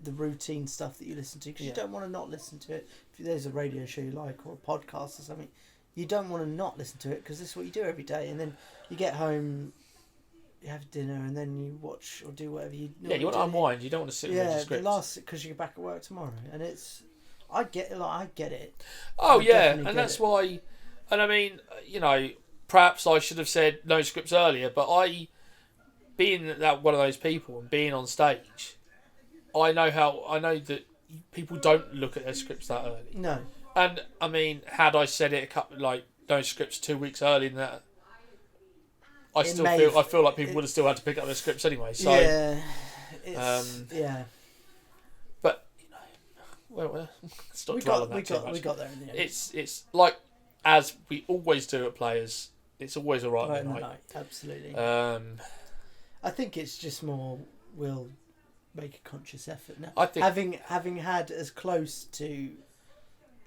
the routine stuff that you listen to because you don't want to not listen to it. If there's a radio show you like or a podcast or something, you don't want to not listen to it because this is what you do every day. And then you get home, you have dinner, and then you watch or do whatever you. You want to unwind. You don't want to sit and read your scripts. Yeah, because you're back at work tomorrow, and it's. I get it. Oh yeah, and that's why. And I mean, perhaps I should have said no scripts earlier, but being that one of those people and being on stage, I know that people don't look at their scripts that early. No. And I mean, had I said it no scripts 2 weeks earlier than that, I feel like people would have still had to pick up their scripts anyway. So yeah. But well, we got there in the end. It's like as we always do at Players. It's always alright in the night. Absolutely. I think it's just more we'll make a conscious effort now. I think having had as close to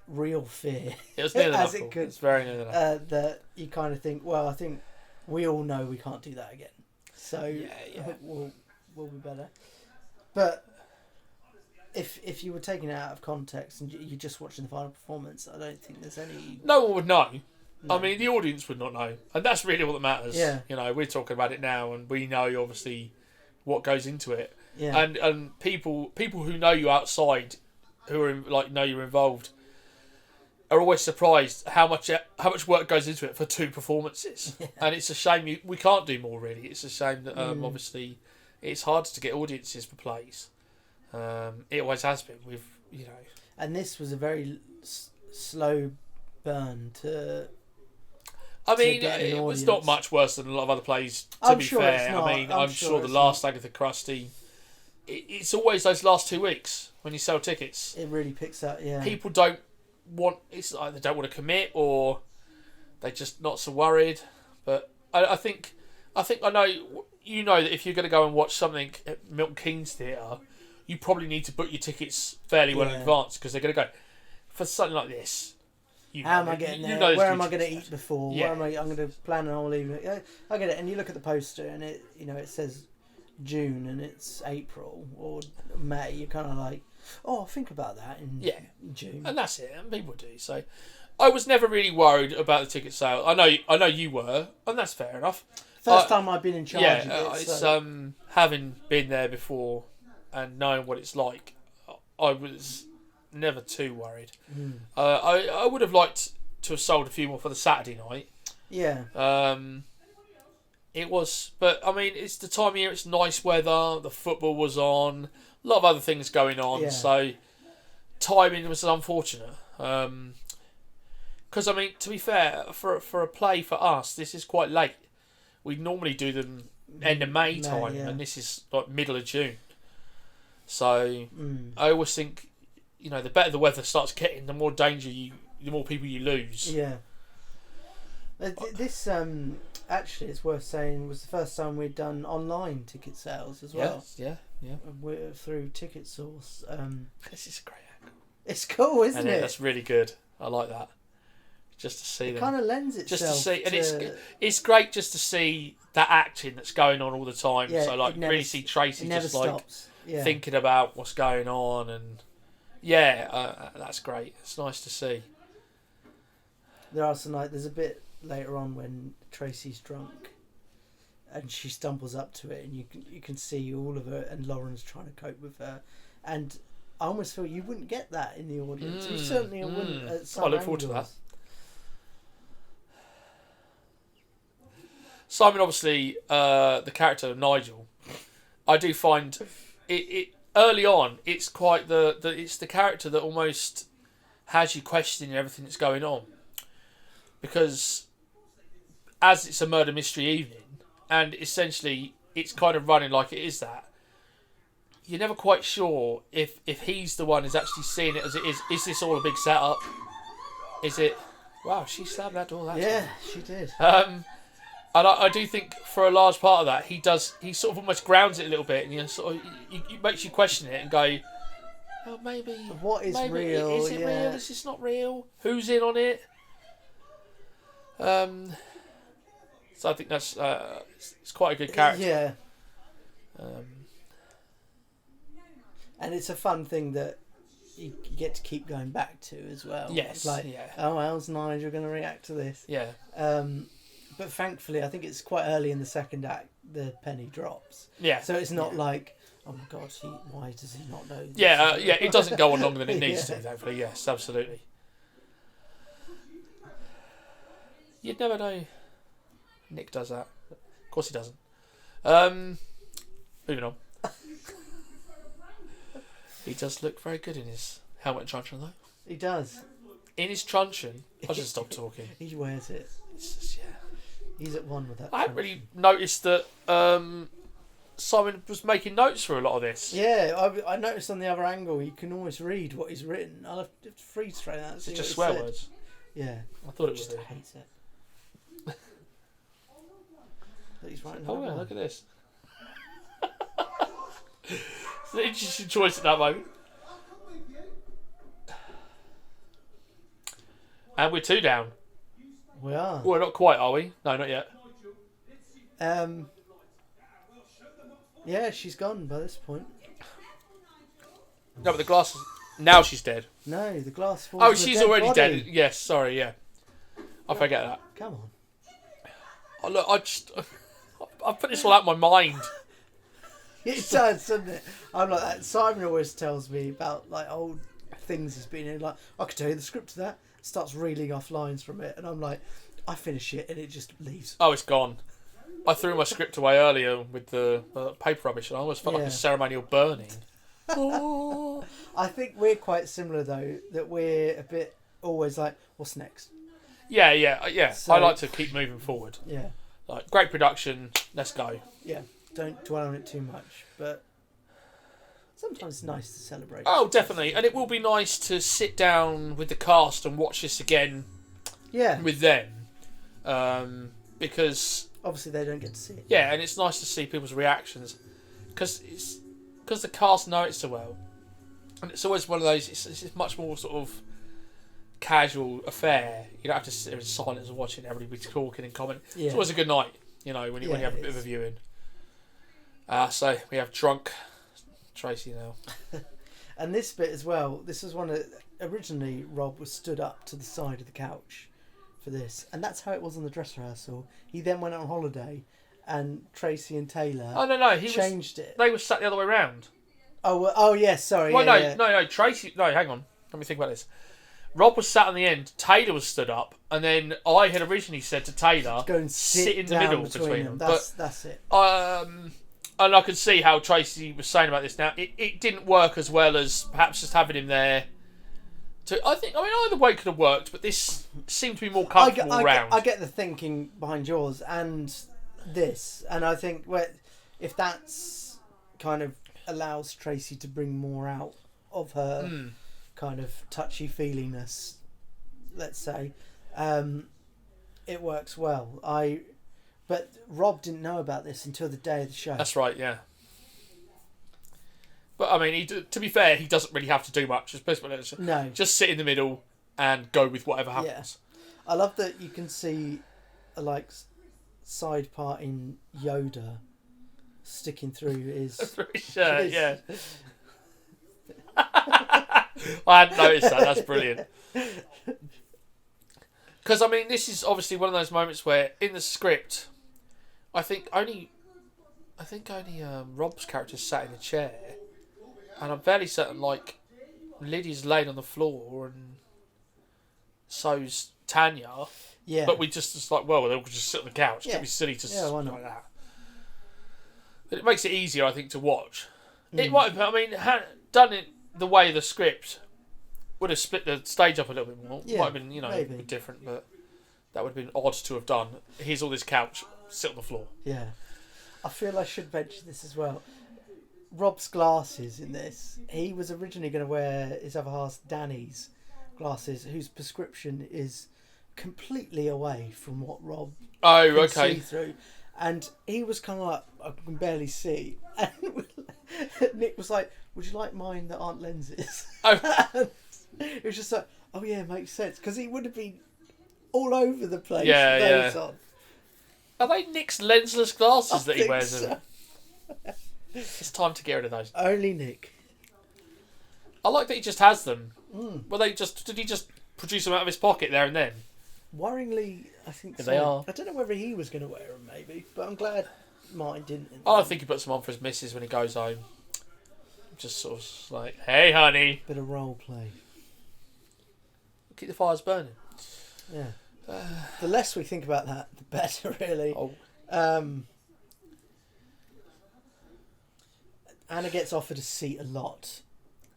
real fear as it could, it's very near enough. That you kind of think, well, I think we all know we can't do that again. So we'll be better. But if you were taking it out of context and you're just watching the final performance, I don't think there's any. No one would know. No. I mean, the audience would not know, and that's really all that matters. Yeah. We're talking about it now, and we know obviously what goes into it. Yeah. And people who know you outside, who are know you're involved, are always surprised how much work goes into it for 2 performances. Yeah. And it's a shame we can't do more. Really, it's a shame that obviously it's hard to get audiences for plays. It always has been. And this was a very slow burn to. I mean, it was not much worse than a lot of other plays, to be fair. I'm sure the last Agatha Crusty, it's always those last 2 weeks when you sell tickets. It really picks up, yeah. People don't want, it's like they don't want to commit or they're just not so worried. But I think I know, that if you're going to go and watch something at Milton Keynes Theatre, you probably need to book your tickets fairly well in advance because they're going to go, for something like this, how am I getting there? Where am I going to eat before? Yeah. I'm going to plan an whole evening. I get it. And you look at the poster and it says June and it's April or May. You're kind of like, think about that in June. And that's it. And people do. So I was never really worried about the ticket sale. I know you were, and that's fair enough. First time I've been in charge of it. It's having been there before and knowing what it's like, I was never too worried. I would have liked to have sold a few more for the Saturday night. Yeah. It was, but I mean, it's the time of year. It's nice weather. The football was on. A lot of other things going on. So timing was unfortunate. Because I mean, to be fair, for a play for us, this is quite late. We normally do them end of May time, and this is like middle of June. So I always think, the better the weather starts getting, the more danger the more people you lose. Yeah. This actually, it's worth saying, was the first time we'd done online ticket sales as well. Yes, yeah. We're through Ticket Source. This is a great angle. It's cool, isn't it? That's really good. I like that. Just to see it kind of lends itself. Just to see, and it's great just to see that acting that's going on all the time. Yeah, so really see Tracy just stops. Thinking about what's going on, and that's great. It's nice to see. There are some there's a bit later on when Tracy's drunk, and she stumbles up to it, and you can see all of her, and Lauren's trying to cope with her, and I almost feel you wouldn't get that in the audience. You certainly wouldn't. At some I look forward to that. Simon, obviously, the character of Nigel, I do find it early on. It's quite it's the character that almost has you questioning everything that's going on, because as it's a murder mystery evening, and essentially it's kind of running like it is that. You're never quite sure if he's the one who's actually seeing it as it is. Is this all a big setup? Is it? Wow, she slammed that door. She did. And I do think for a large part of that, he sort of almost grounds it a little bit, and sort of it makes you question it and go, oh, maybe. What is maybe real? Is it real? Is this not real? Who's in on it? So I think that's it's quite a good character. Yeah. Um, And it's a fun thing that you get to keep going back to as well. Yes, It's like, yeah. oh, how's Nigel going to react to this? yeah. But thankfully, I think it's quite early in the second act, the penny drops. Yeah. So it's not like, oh my God, why does he not know this? Yeah, it doesn't go on longer than it needs Yeah. to, thankfully. Yes, absolutely. You'd never know Nick does that. Of course he doesn't. Moving on. He does look very good in his helmet and truncheon, though. He does. In his truncheon, I should stop talking. He wears it. It's just, yeah. He's at one with that. I hadn't really noticed that Simon was making notes for a lot of this. Yeah, I noticed on the other angle, you can almost read what he's written. I'll have to freeze frame that. Is it just swear words? Yeah. I thought it was. Just hates it. That he's writing. Oh yeah, look at this. It's an interesting choice at that moment. And we're 2 down. We are. Well, not quite, are we? No, not yet. Yeah, she's gone by this point. No, but the glass. Now she's dead. No, the glass falls. Oh, on the she's dead already body. dead. Yes, sorry, yeah. I forget that. Come on. Oh, look, I put this all out of my mind. It does, doesn't it? I'm like that. Simon always tells me about like old things he's been in. Like, I could tell you the script to that. Starts reeling off lines from it, and I'm like, I finish it, and it just leaves. Oh, it's gone. I threw my script away earlier with the paper rubbish, and I almost felt like a ceremonial burning. I think we're quite similar though. That we're a bit always like, what's next? Yeah. So- I like to keep moving forward. Yeah, Like, great production, let's go. yeah. Don't dwell on it too much, but sometimes it's nice to celebrate. Oh, definitely. And it will be nice to sit down with the cast and watch this again Yeah, with them. Because, obviously they don't get to see it. yeah, and it's nice to see people's reactions. Because the cast know it so well. And it's always one of those, it's much more sort of casual affair. You don't have to sit there in silence and watch it, everybody talking and commenting. Yeah. It's always a good night, when you have a bit of a viewing. So we have drunk Tracy now. And this bit as well, this was one of... Originally, Rob was stood up to the side of the couch for this. And that's how it was on the dress rehearsal. He then went on holiday and Tracy and Taylor No, changed it. They were sat the other way round. Oh, yes, sorry. Well, yeah, no, Tracy... No, hang on. Let me think about this. Rob was sat on the end, Taylor was stood up, and then I had originally said to Taylor, go and sit in the down middle between them. That's it. And I could see how Tracy was saying about this now. It didn't work as well as perhaps just having him there. Either way could have worked, but this seemed to be more comfortable round. I get the thinking behind yours and this, and I think if that's kind of allows Tracy to bring more out of her kind of touchy-feeliness, let's say, it works well. But Rob didn't know about this until the day of the show. That's right, yeah. But I mean, to be fair, he doesn't really have to do much. No. Just sit in the middle and go with whatever happens. Yeah. I love that you can see a side part in Yoda sticking through his shirt. Yeah. I hadn't noticed that. That's brilliant. Because I mean, this is obviously one of those moments where in the script, I think only Rob's character sat in a chair, and I'm fairly certain Lydia's laying on the floor and so's Tanya. Yeah. But we just they'll just sit on the couch. Yeah. It'd be silly to why not? like that. But it makes it easier, I think, to watch. It might have, done it the way the script would have split the stage up a little bit more. Yeah, might have been, maybe. a bit different, but that would have been odd to have done. Here's all this couch, sit on the floor. Yeah. I feel I should mention this as well. Rob's glasses in this. He was originally going to wear his other half, Danny's glasses, whose prescription is completely away from what Rob can see through. And he was kind of like, I can barely see. Nick was like, "Would you like mine that aren't lenses?" Oh. It was just like, "Oh yeah, makes sense," because he would have been all over the place. Yeah, with those yeah. on. Are they Nick's lensless glasses that he think wears? so. It's time to get rid of those. Only Nick. I like that he just has them. Mm. Well, did he just produce them out of his pocket there and then? Worryingly, I think There so. they are. I don't know whether he was going to wear them, maybe, but I'm glad Martin didn't. I think he puts them on for his missus when he goes home. Just sort of like, hey, honey. Bit of role play. Keep the fires burning. Yeah. The less we think about that, the better, really. Oh. Anna gets offered a seat a lot.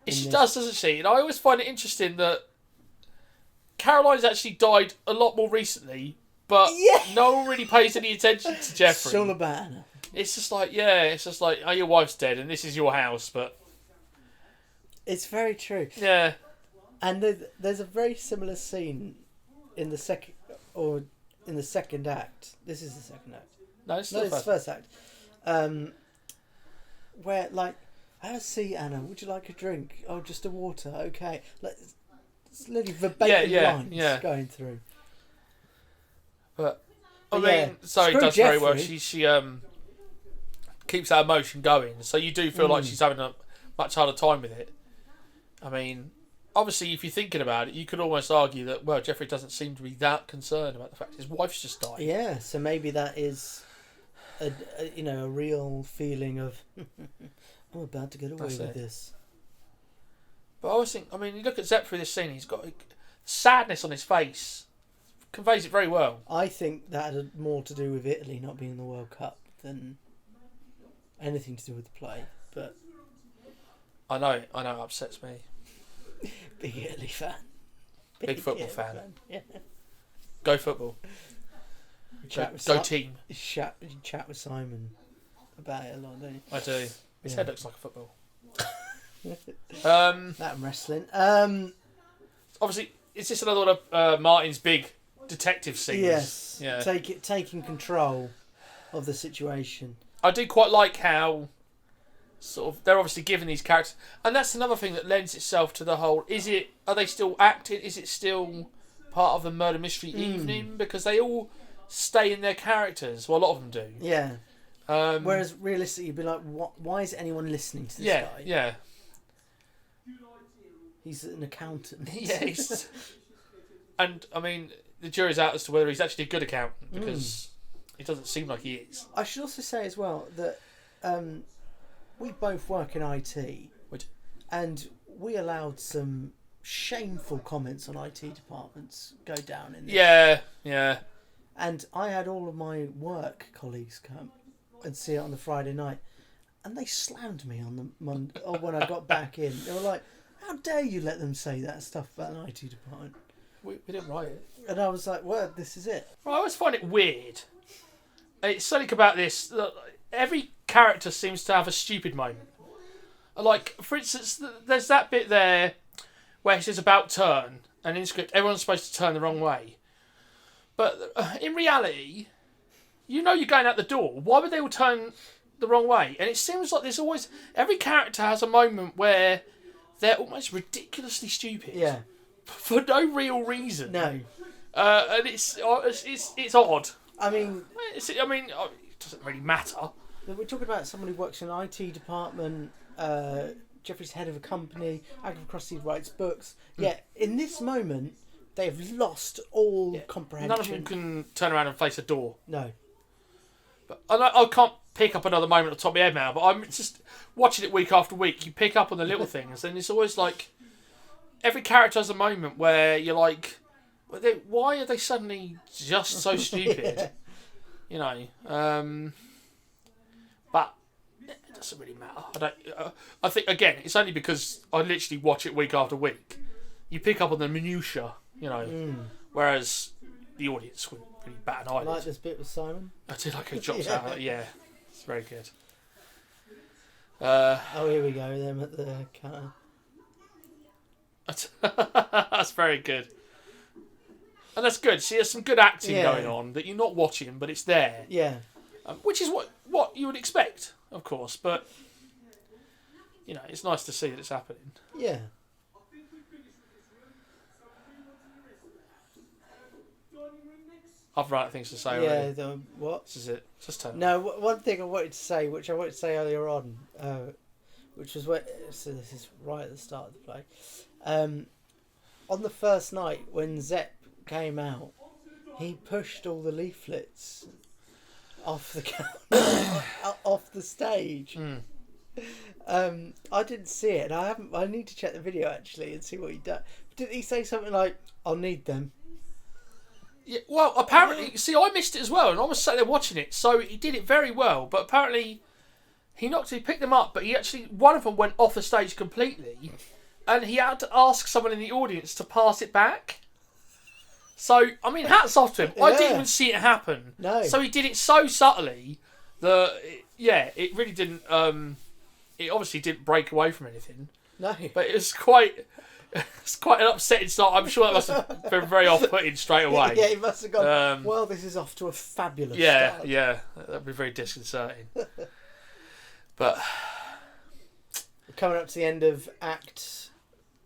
She does, doesn't she? And I always find it interesting that Caroline's actually died a lot more recently, but no one really pays any attention to Jeffrey. It's all about Anna. It's just like, oh, your wife's dead and this is your house, but... It's very true. Yeah. And there's a very similar scene in the second act. This is the second act. No, it's No, the it's the first act. Where, like, have a seat, Anna. Would you like a drink? Oh, just a water. Okay. Like, it's literally verbatim lines going through. But I mean, Zoe does very well. She keeps that emotion going, so you do feel like she's having a much harder time with it. I mean, obviously, if you're thinking about it, you could almost argue that, well, Jeffrey doesn't seem to be that concerned about the fact his wife's just died. Yeah, so maybe that is a real feeling of I'm about to get away with this. But I always think, I mean, you look at Zepp through this scene, he's got sadness on his face, conveys it very well. I think that had more to do with Italy not being in the World Cup than anything to do with the play. But I know it upsets me. Big Italy fan. Big football fan. Yeah. Go football. Go team. Chat with Simon about it a lot, don't you? I do. His head looks like a football. That and wrestling. Obviously, is this another one of Martin's big detective scenes? Yes. Yeah. Taking control of the situation. I do quite like how sort of they're obviously given these characters, and that's another thing that lends itself to the whole. Are they still acting? Is it still part of the murder mystery evening? Because they all stay in their characters. Well, a lot of them do. Yeah. Whereas realistically, you'd be like, why is anyone listening to this guy? Yeah. He's an accountant. Yeah. And I mean, the jury's out as to whether he's actually a good accountant because it doesn't seem like he is. I should also say as well that we both work in IT, and we allowed some shameful comments on IT departments go down in this. Yeah. And I had all of my work colleagues come and see it on the Friday night, and they slammed me on the Monday or when I got back in. They were like, "How dare you let them say that stuff about an IT department?" We didn't write it. And I was like, "Well, this is it." Well, I always find it weird. It's something about this. Every character seems to have a stupid moment. Like, for instance, there's that bit there where he says about turn, and in script, everyone's supposed to turn the wrong way. But in reality, you're going out the door. Why would they all turn the wrong way? And it seems like there's always... Every character has a moment where they're almost ridiculously stupid. Yeah. For no real reason. No. And it's odd. I mean... it doesn't really matter. We're talking about someone who works in an IT department. Jeffrey's head of a company. Agatha Crusty writes books. Yeah, in this moment... They've lost all comprehension. None of them can turn around and face a door. No. But I can't pick up another moment off the top of my head now, but I'm just watching it week after week. You pick up on the little things, and it's always like every character has a moment where you're like, why are they suddenly just so stupid? But it doesn't really matter. I think, again, it's only because I literally watch it week after week. You pick up on the minutiae. Whereas the audience wouldn't really bat an eyelid. I like this bit with Simon. I did like it drops out. Yeah, it's very good. Here we go. Them at the counter. That's very good, and that's good. See, there's some good acting going on that you're not watching, but it's there. Yeah, which is what you would expect, of course. But you know, it's nice to see that it's happening. Yeah. I've run out of things to say Yeah, already. what? This is it. Just tell me. No, one thing I wanted to say, which I wanted to say earlier on, which was when, so this is right at the start of the play. On the first night when Zepp came out, he pushed all the leaflets off the off the stage. I didn't see it, and I need to check the video actually and see what he did. Did he say something like, "I'll need them"? Yeah, well, apparently, see, I missed it as well, and I was sat there watching it. So he did it very well, but apparently he picked them up, but one of them went off the stage completely, and he had to ask someone in the audience to pass it back. So, I mean, hats off to him. I didn't even see it happen. No. So he did it so subtly that, it really didn't. It obviously didn't break away from anything. No. But it was quite. It's quite an upsetting start. I'm sure that must have been very off-putting straight away. Yeah, he must have gone, well, this is off to a fabulous start. Yeah. That'd be very disconcerting. But we're coming up to the end of Act.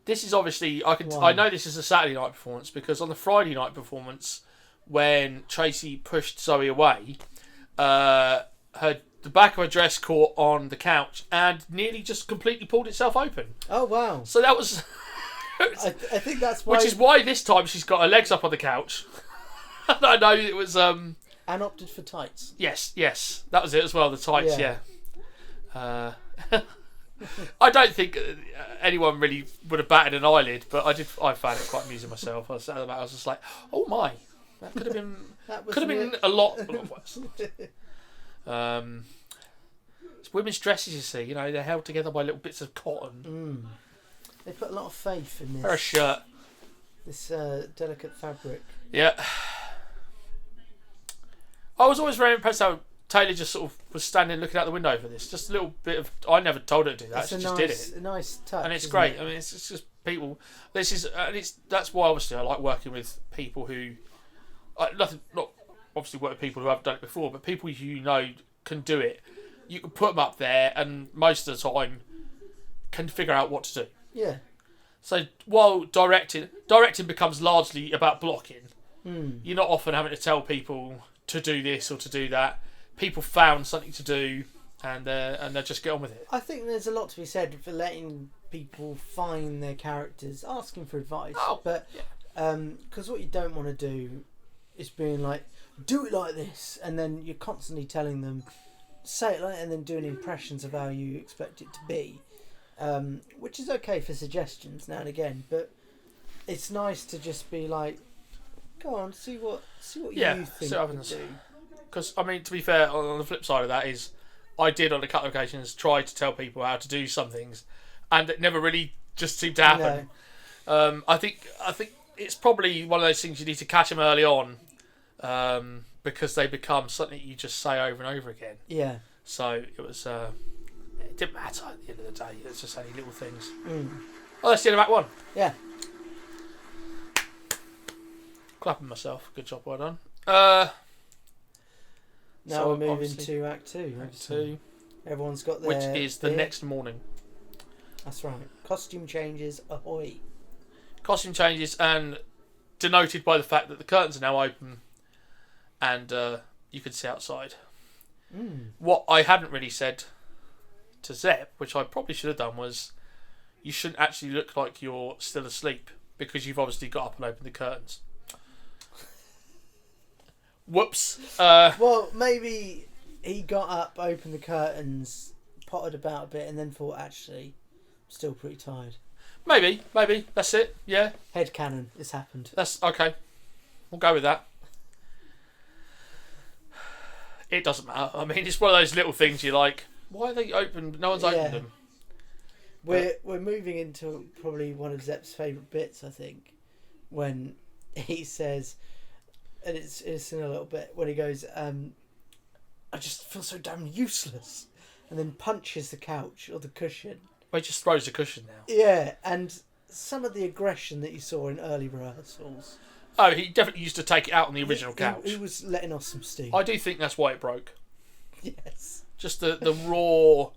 This is obviously... I know this is a Saturday night performance because on the Friday night performance, when Tracy pushed Zoe away, the back of her dress caught on the couch and nearly just completely pulled itself open. Oh, wow. So that was... I think that's why... Which is why this time she's got her legs up on the couch. I know it was... And opted for tights. Yes. That was it as well, the tights, yeah. I don't think anyone really would have batted an eyelid, but I found it quite amusing myself. I was just like, oh my, that could have been... could have been a lot worse. It's women's dresses, you see. You know, they're held together by little bits of cotton. They put a lot of faith in this. Or a shirt. This delicate fabric. Yeah. I was always very impressed how Taylor just sort of was standing looking out the window for this. Just a little bit of... I never told her to do that. She just did it. A nice touch. And it's great. I mean, it's just people... That's why, obviously, I like working with people who... not obviously work with people who haven't done it before, but people you know can do it. You can put them up there and most of the time can figure out what to do. Yeah. So while directing becomes largely about blocking, you're not often having to tell people to do this or to do that. People found something to do and they just get on with it. I think there's a lot to be said for letting people find their characters, asking for advice. But because what you don't want to do is being like, do it like this, and then you're constantly telling them, say it like, and then doing impressions of how you expect it to be. Which is okay for suggestions now and again, but it's nice to just be like, go on, see what you think you do. Because, I mean, to be fair, on the flip side of that is, I did on a couple of occasions try to tell people how to do some things, and it never really just seemed to happen. No. I think it's probably one of those things you need to catch them early on, because they become something you just say over and over again. Yeah. So it was... it didn't matter at the end of the day. It's just only little things. Oh, that's the end of Act 1. Yeah. Clapping myself. Good job, well done. Now we're moving to Act 2. Act 2. Everyone's got their... Which is the next morning. That's right. Costume changes, ahoy. Costume changes, and denoted by the fact that the curtains are now open and you can see outside. What I hadn't really said to Zepp, which I probably should have done, was you shouldn't actually look like you're still asleep because you've obviously got up and opened the curtains. Whoops. Well, maybe he got up, opened the curtains, potted about a bit, and then thought, actually, I'm still pretty tired. Maybe. That's it. Yeah. Headcanon. It's happened. That's okay. We'll go with that. It doesn't matter. I mean, it's one of those little things you're like, why are they open? No one's opened them. We're moving into probably one of Zepp's favourite bits, I think, when he says, and it's in a little bit, when he goes, I just feel so damn useless, and then punches the couch or the cushion. Well, he just throws the cushion now. Yeah, and some of the aggression that you saw in early rehearsals. Oh, he definitely used to take it out on the original couch. He was letting off some steam. I do think that's why it broke. Yes. Just the raw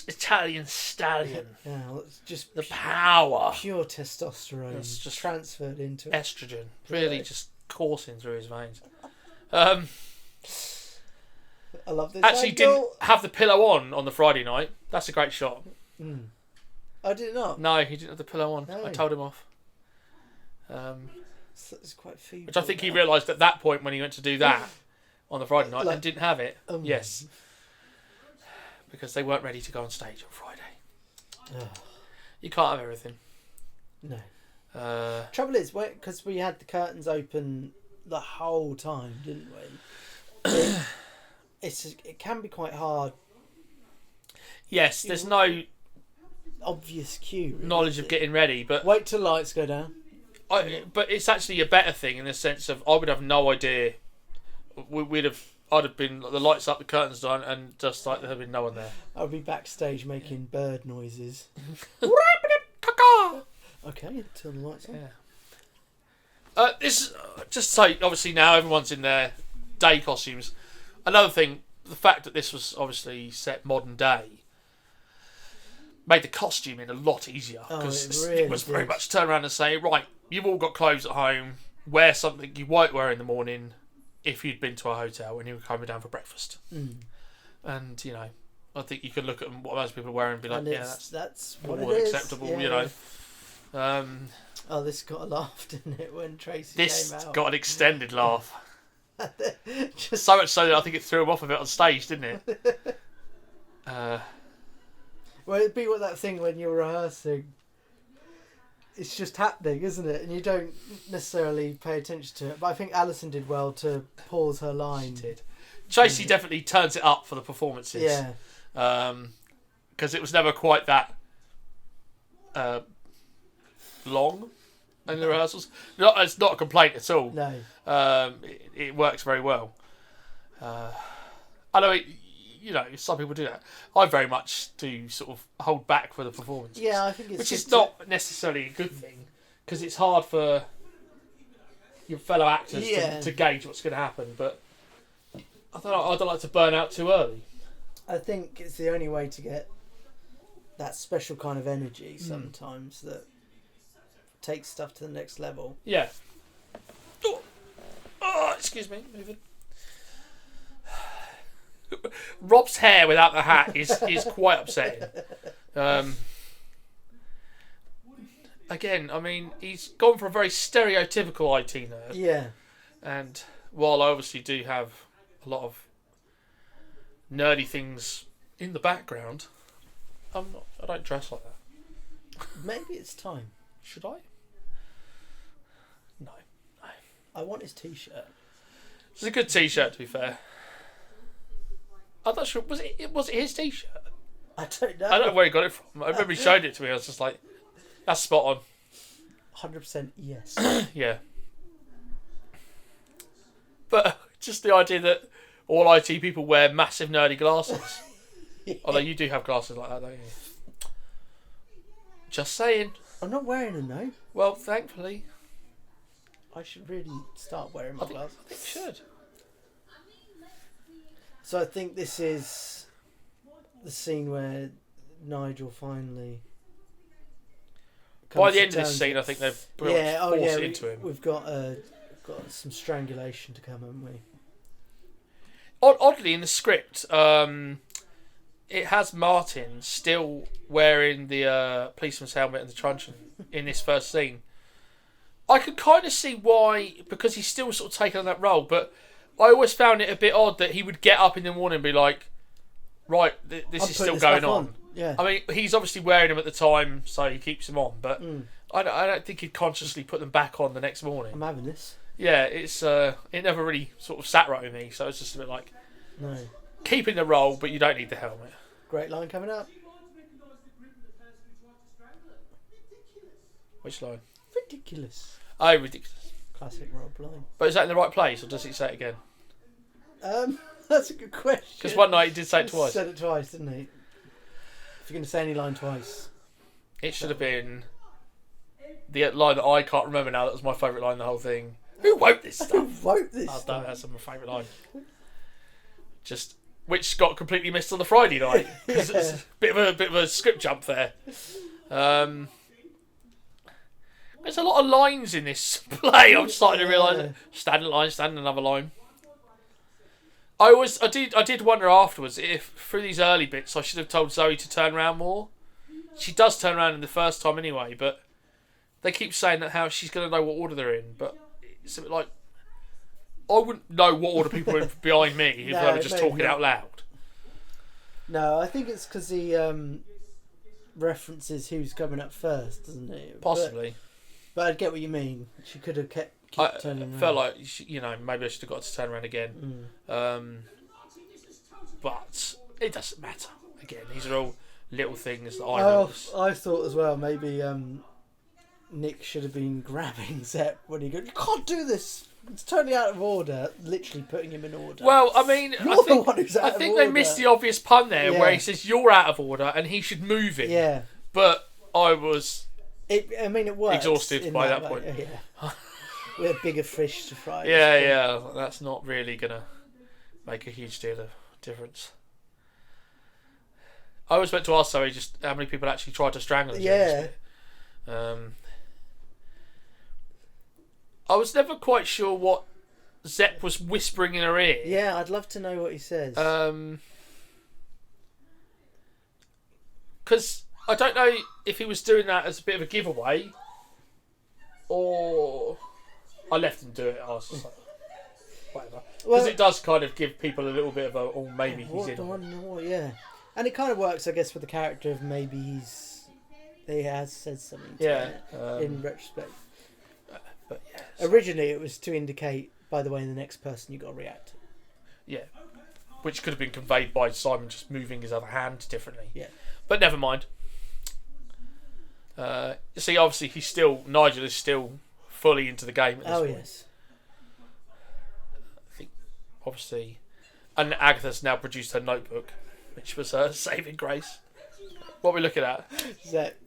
Italian stallion. Yeah, well, it's just The power. pure testosterone. It's just transferred into it. Estrogen. Really just coursing through his veins. I love this. Actually, angle. didn't have the pillow on the Friday night. That's a great shot. I did not. No, he didn't have the pillow on. No. I told him off. It's quite feeble. Which I think he realised at that point when he went to do that on the Friday night and didn't have it. Yes. Because they weren't ready to go on stage on Friday. You can't have everything. No. Trouble is, because we had the curtains open the whole time, didn't we? It can be quite hard. Yes, there's no obvious cue. Really, knowledge of getting ready, but wait till lights go down. But it's actually a better thing in the sense of I would have no idea. I'd have been the lights up, the curtains down, and just like there had been no one there. I'd be backstage making bird noises. Okay, turn the lights on. Yeah. This just so obviously now everyone's in their day costumes. Another thing, the fact that this was obviously set modern day made the costuming a lot easier because it was very much turn around and say, right, you've all got clothes at home, wear something you won't wear in the morning if you'd been to a hotel and you were coming down for breakfast. And you know, I think you could look at what most people are wearing and be like, yeah, that's what more acceptable. Yeah, you know. This got a laugh, didn't it, when Tracy this came out? This got an extended laugh. So much so that I think it threw him off a bit on stage, didn't it? Well, it'd be what that thing when you're rehearsing. It's just happening, isn't it? And you don't necessarily pay attention to it. But I think Alison did well to pause her line. She did. Tracy definitely turns it up for the performances. Yeah. Because it was never quite that long in the rehearsals. It's not a complaint at all. No. It works very well. I know, you know, some people do that. I very much do sort of hold back for the performances. Yeah, I think it's which is not necessarily a good thing because it's hard for your fellow actors to gauge what's going to happen. But I don't like to burn out too early. I think it's the only way to get that special kind of energy sometimes that takes stuff to the next level. Yeah. Oh, excuse me, moving. Rob's hair without the hat is quite upsetting. Again, I mean, he's gone for a very stereotypical IT nerd. Yeah. And while I obviously do have a lot of nerdy things in the background, I don't dress like that. Maybe it's time. Should I? No. I want his t-shirt. It's a good t-shirt, to be fair. I'm not sure. Was it his t-shirt? I don't know. I don't know where he got it from. I remember he showed it to me. I was just like, that's spot on. 100% yes. Yeah. But just the idea that all IT people wear massive nerdy glasses. Yeah. Although you do have glasses like that, don't you? Just saying. I'm not wearing them though. Well, thankfully. I should really start wearing my glasses. I think you should. So I think this is the scene where Nigel finally. By the end of this scene, I think they've forced it into him. We've got some strangulation to come, haven't we? Oddly, in the script, it has Martin still wearing the policeman's helmet and the truncheon in this first scene. I could kind of see why, because he's still sort of taking on that role, but I always found it a bit odd that he would get up in the morning and be like, right, this is still going on. Yeah. I mean, he's obviously wearing them at the time, so he keeps them on, but I don't think he'd consciously put them back on the next morning. I'm having this. Yeah, it never really sort of sat right with me, so it's just a bit like, no, keeping the role, but you don't need the helmet. Great line coming up. Which line? Ridiculous. Oh, ridiculous. Classic Rob line. But is that in the right place, or does he say it again? That's a good question. Because one night he did say it twice. He said it twice, didn't he? If you're going to say any line twice. It should have been the line that I can't remember now. That was my favourite line in the whole thing. Who wrote this stuff? Who wrote this That's my favourite line. Just which got completely missed on the Friday night. 'Cause it's a bit of a script jump there. There's a lot of lines in this play. I'm starting to realise. Stand a line, stand another line. I did wonder afterwards if through these early bits I should have told Zoe to turn around more. She does turn around in the first time anyway, but they keep saying that how she's going to know what order they're in. But it's a bit like I wouldn't know what order people were in behind me if they were just talking out loud. No, I think it's because he references who's coming up first, doesn't it? Possibly. But I get what you mean. She could have kept turning around. I felt like, maybe I should have got to turn around again. But it doesn't matter. Again, these are all little things that I notice. I thought as well, maybe Nick should have been grabbing Zepp when he goes, you can't do this. It's totally out of order. Literally putting him in order. Well, I mean, I think they missed the obvious pun there where he says you're out of order and he should move it. Yeah. But I was... it works. Exhausted by that point. Yeah. We have bigger fish to fry. Yeah. That's not really going to make a huge deal of difference. I was meant to ask Zoe just how many people actually tried to strangle him. Yeah. I was never quite sure what Zepp was whispering in her ear. Yeah, I'd love to know what he says. Because I don't know if he was doing that as a bit of a giveaway or I left him do it. I was just like, whatever. Because it does kind of give people a little bit of a, oh, maybe he's in. Yeah. And it kind of works, I guess, with the character of maybe he has said something to it in retrospect. But yeah. Originally, it was to indicate, by the way, the next person you got to react to. Yeah. Which could have been conveyed by Simon just moving his other hand differently. Yeah. But never mind. See, obviously, Nigel is still fully into the game at this point. Yes. I think, obviously, and Agatha's now produced her notebook, which was her saving grace. What are we looking at? Zepp.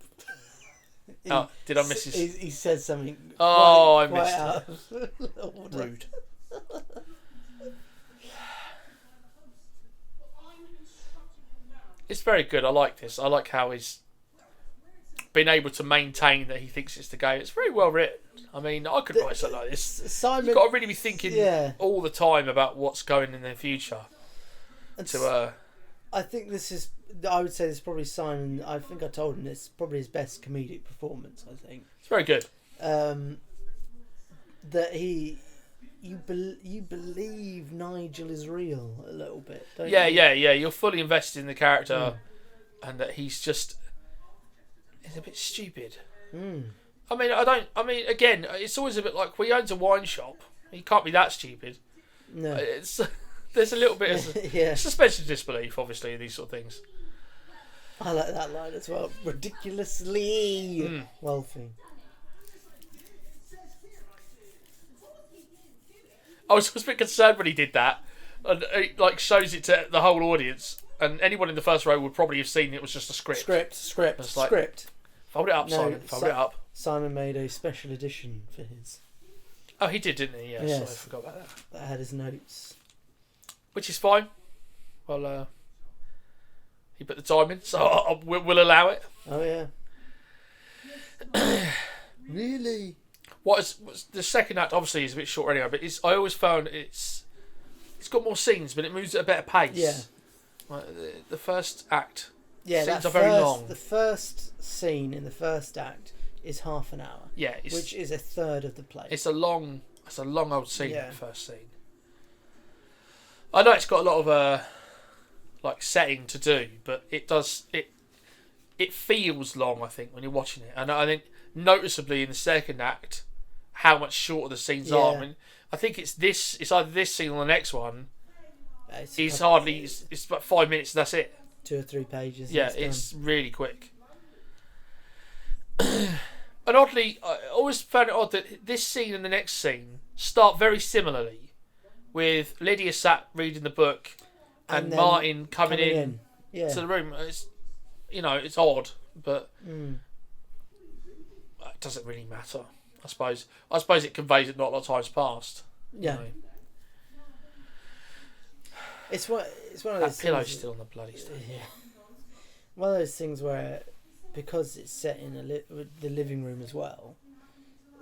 Did I miss his... He said something I missed it. Rude. It's very good. I like this. I like how he's been able to maintain that he thinks it's the game. It's very well written. I mean, I could write something like this. Simon, you've got to really be thinking all the time about what's going in the future. I think this is... I would say this is probably Simon... I think I told him this is probably his best comedic performance, I think. It's very good. That you believe Nigel is real a little bit, don't you? Yeah. You're fully invested in the character and that he's a bit stupid. I mean, again, it's always a bit like, well, he owns a wine shop. He can't be that stupid. No. There's a little bit of suspension of disbelief, obviously, in these sort of things. I like that line as well. Ridiculously wealthy. I was a bit concerned when he did that, and it shows it to the whole audience, and anyone in the first row would probably have seen it was just a script. Script. Fold it up, Simon. Fold it up. Simon made a special edition for his. Oh, he did, didn't he? Yes. I forgot about that. That had his notes. Which is fine. Well, he put the time in, so we'll allow it. Oh yeah. Really? What's the second act? Obviously, is a bit short anyway, but I always found it's got more scenes, but it moves at a better pace. Yeah. Like the first act. Yeah, scenes are very long. The first scene in the first act is half an hour. Yeah, which is a third of the play. It's a long old scene. The first scene. I know it's got a lot of setting to do, but it feels long. I think when you're watching it, and I think noticeably in the second act how much shorter the scenes are. I mean, I think it's either this scene or the next one. It's about 5 minutes. And that's it. 2 or 3 pages. Yeah, it's really quick. And oddly, I always found it odd that this scene and the next scene start very similarly, with Lydia sat reading the book and Martin coming in to the room. It's odd, but it doesn't really matter. I suppose it conveys that not a lot of time's passed. Yeah. It's one of That those pillow's things. still on the bloody stuff. Yeah. One of those things where, because it's set in the living room as well,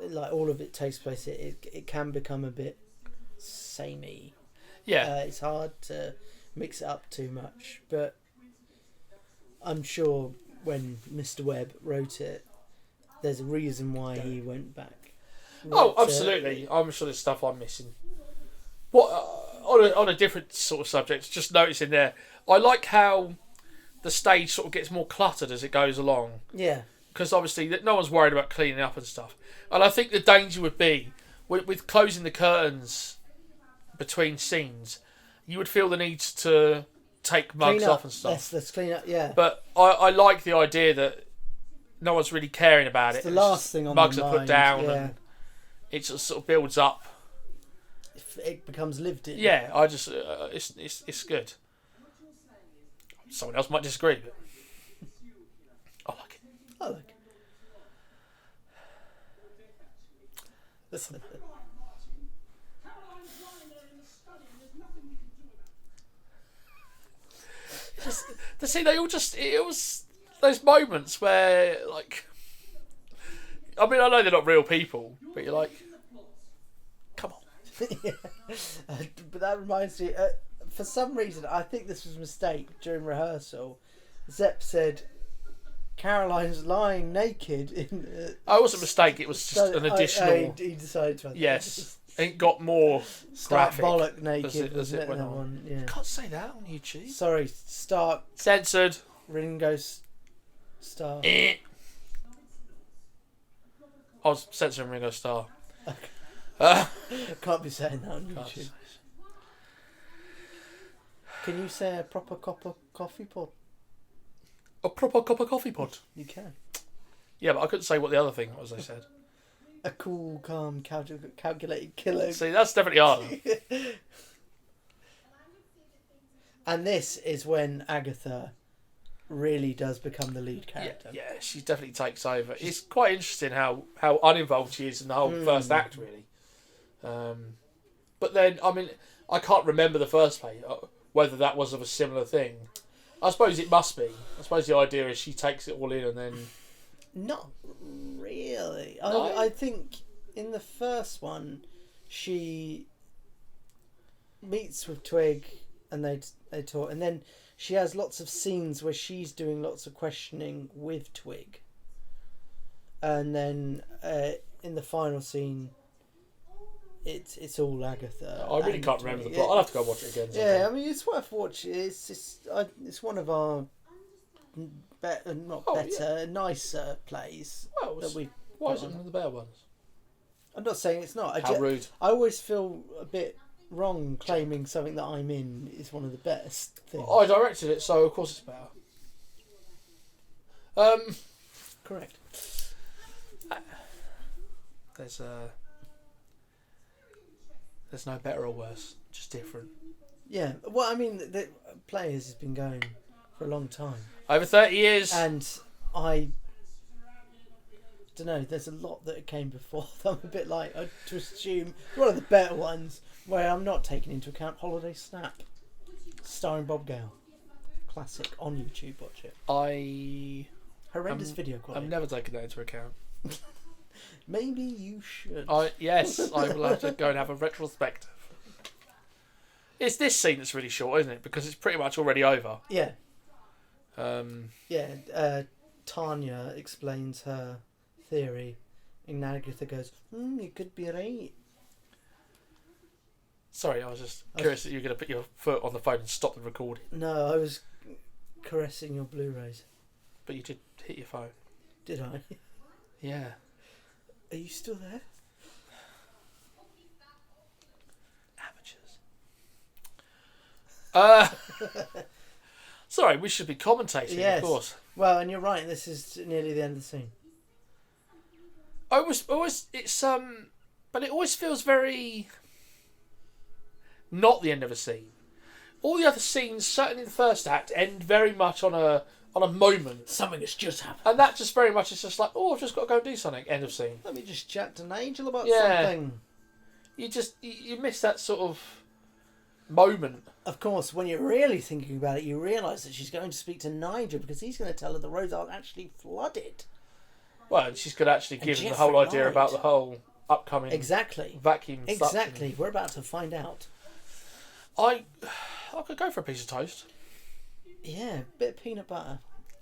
like all of it takes place. It can become a bit samey. Yeah. It's hard to mix it up too much, but I'm sure when Mr. Webb wrote it, there's a reason why he went back. Oh, absolutely. I'm sure there's stuff I'm missing. What on a different sort of subject, just noticing there, I like how the stage sort of gets more cluttered as it goes along. Yeah. Because obviously no one's worried about cleaning up and stuff. And I think the danger would be, with closing the curtains between scenes, you would feel the need to take mugs off and stuff. Let's clean up, yeah. But I like the idea that no one's really caring about it's it. the last thing on mugs my are mind, put down yeah. and it just sort of builds up. It becomes lived in. Yeah, I just it's good. Someone else might disagree, but I like it. I like it. Listen. It was those moments where, like, I mean, I know they're not real people, but you're like, come on. Yeah. But that reminds me, for some reason, I think this was a mistake during rehearsal. Zepp said, Caroline's lying naked in... Oh, it wasn't a mistake, it was just an additional... he decided to... Yes, it got more Stark graphic Bollock naked, as it went that on. one? Yeah. You can't say that on YouTube. Sorry, Stark, Censored. Ringo Starr. I was censoring Ringo Starr. Can't be saying that on Can't YouTube. say. Can you say a proper cup of coffee pot? A proper cup of coffee pot. You can. Yeah, but I couldn't say what the other thing was they said. A cool, calm, calculated killer. See, that's definitely harder. And this is when Agatha really does become the lead character. Yeah, she definitely takes over. It's quite interesting how uninvolved she is in the whole first act, really. But then, I mean, I can't remember the first play, whether that was of a similar thing. I suppose it must be. I suppose the idea is she takes it all in and then... Not really. No? I think in the first one, she meets with Twig and they talk, and then she has lots of scenes where she's doing lots of questioning with Twig. And then in the final scene, it's all Agatha. I really can't remember the plot. I'll have to go watch it again. Yeah, I mean, it's worth watching. It's one of our nicer plays that we. Why is it one of the better ones? I'm not saying it's not. How rude. I always feel a bit wrong claiming something that I'm in is one of the best things. I directed it, so of course it's better. Correct. There's no better or worse, just different. Yeah, well, I mean, the Players has been going for a long time. Over 30 years. And I don't know, there's a lot that came before them. A bit like, to assume, one of the better ones, where I'm not taking into account Holiday Snap, starring Bob Gale. Classic, on YouTube, watch it. Horrendous video quality. I'm never taking that into account. Maybe you should. Yes, I will have to go and have a retrospective. It's this scene that's really short, isn't it? Because it's pretty much already over. Yeah. Yeah, Tanya explains her theory, and Agatha goes, you could be right. Sorry, I was just curious that you were going to put your foot on the phone and stop the recording. No, I was caressing your Blu-rays. But you did hit your phone. Did I? Yeah. Are you still there? Amateurs. Sorry, we should be commentating, yes. Of course. Well, and you're right, this is nearly the end of the scene. But it always feels very not the end of a scene. All the other scenes, certainly the first act, end very much on a moment. Something has just happened. And that just very much is just like, I've just got to go and do something. End of scene. Let me just chat to Nigel about Yeah. something. You miss that sort of moment. Of course, when you're really thinking about it, you realise that she's going to speak to Nigel because he's going to tell her the roads aren't actually flooded. Well, and she's going to actually give him the Jeffrey whole idea lied. about the whole upcoming vacuum Exactly. suction. We're about to find out. I could go for a piece of toast. Yeah, bit of peanut butter.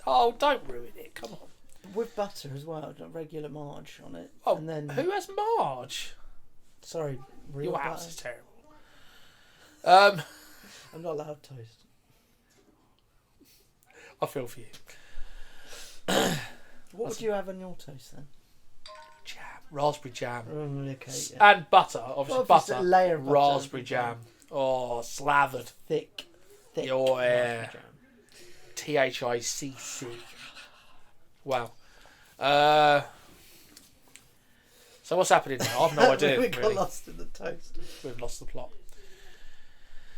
Oh, don't ruin it. Come on. With butter as well, not regular Marge on it. Oh, and then who has Marge? Sorry, real Your butter. house is terrible. I'm not allowed toast. I feel for you. What would you have on your toast then? Jam, raspberry jam, Okay, yeah. and butter. Obviously, Well, just a butter, layer of butter. raspberry jam. Oh, slathered. Thick Oh, yeah. raspberry jam. THICC. Wow. So what's happening now? I've no idea. We got really. lost in the toast. We've lost the plot.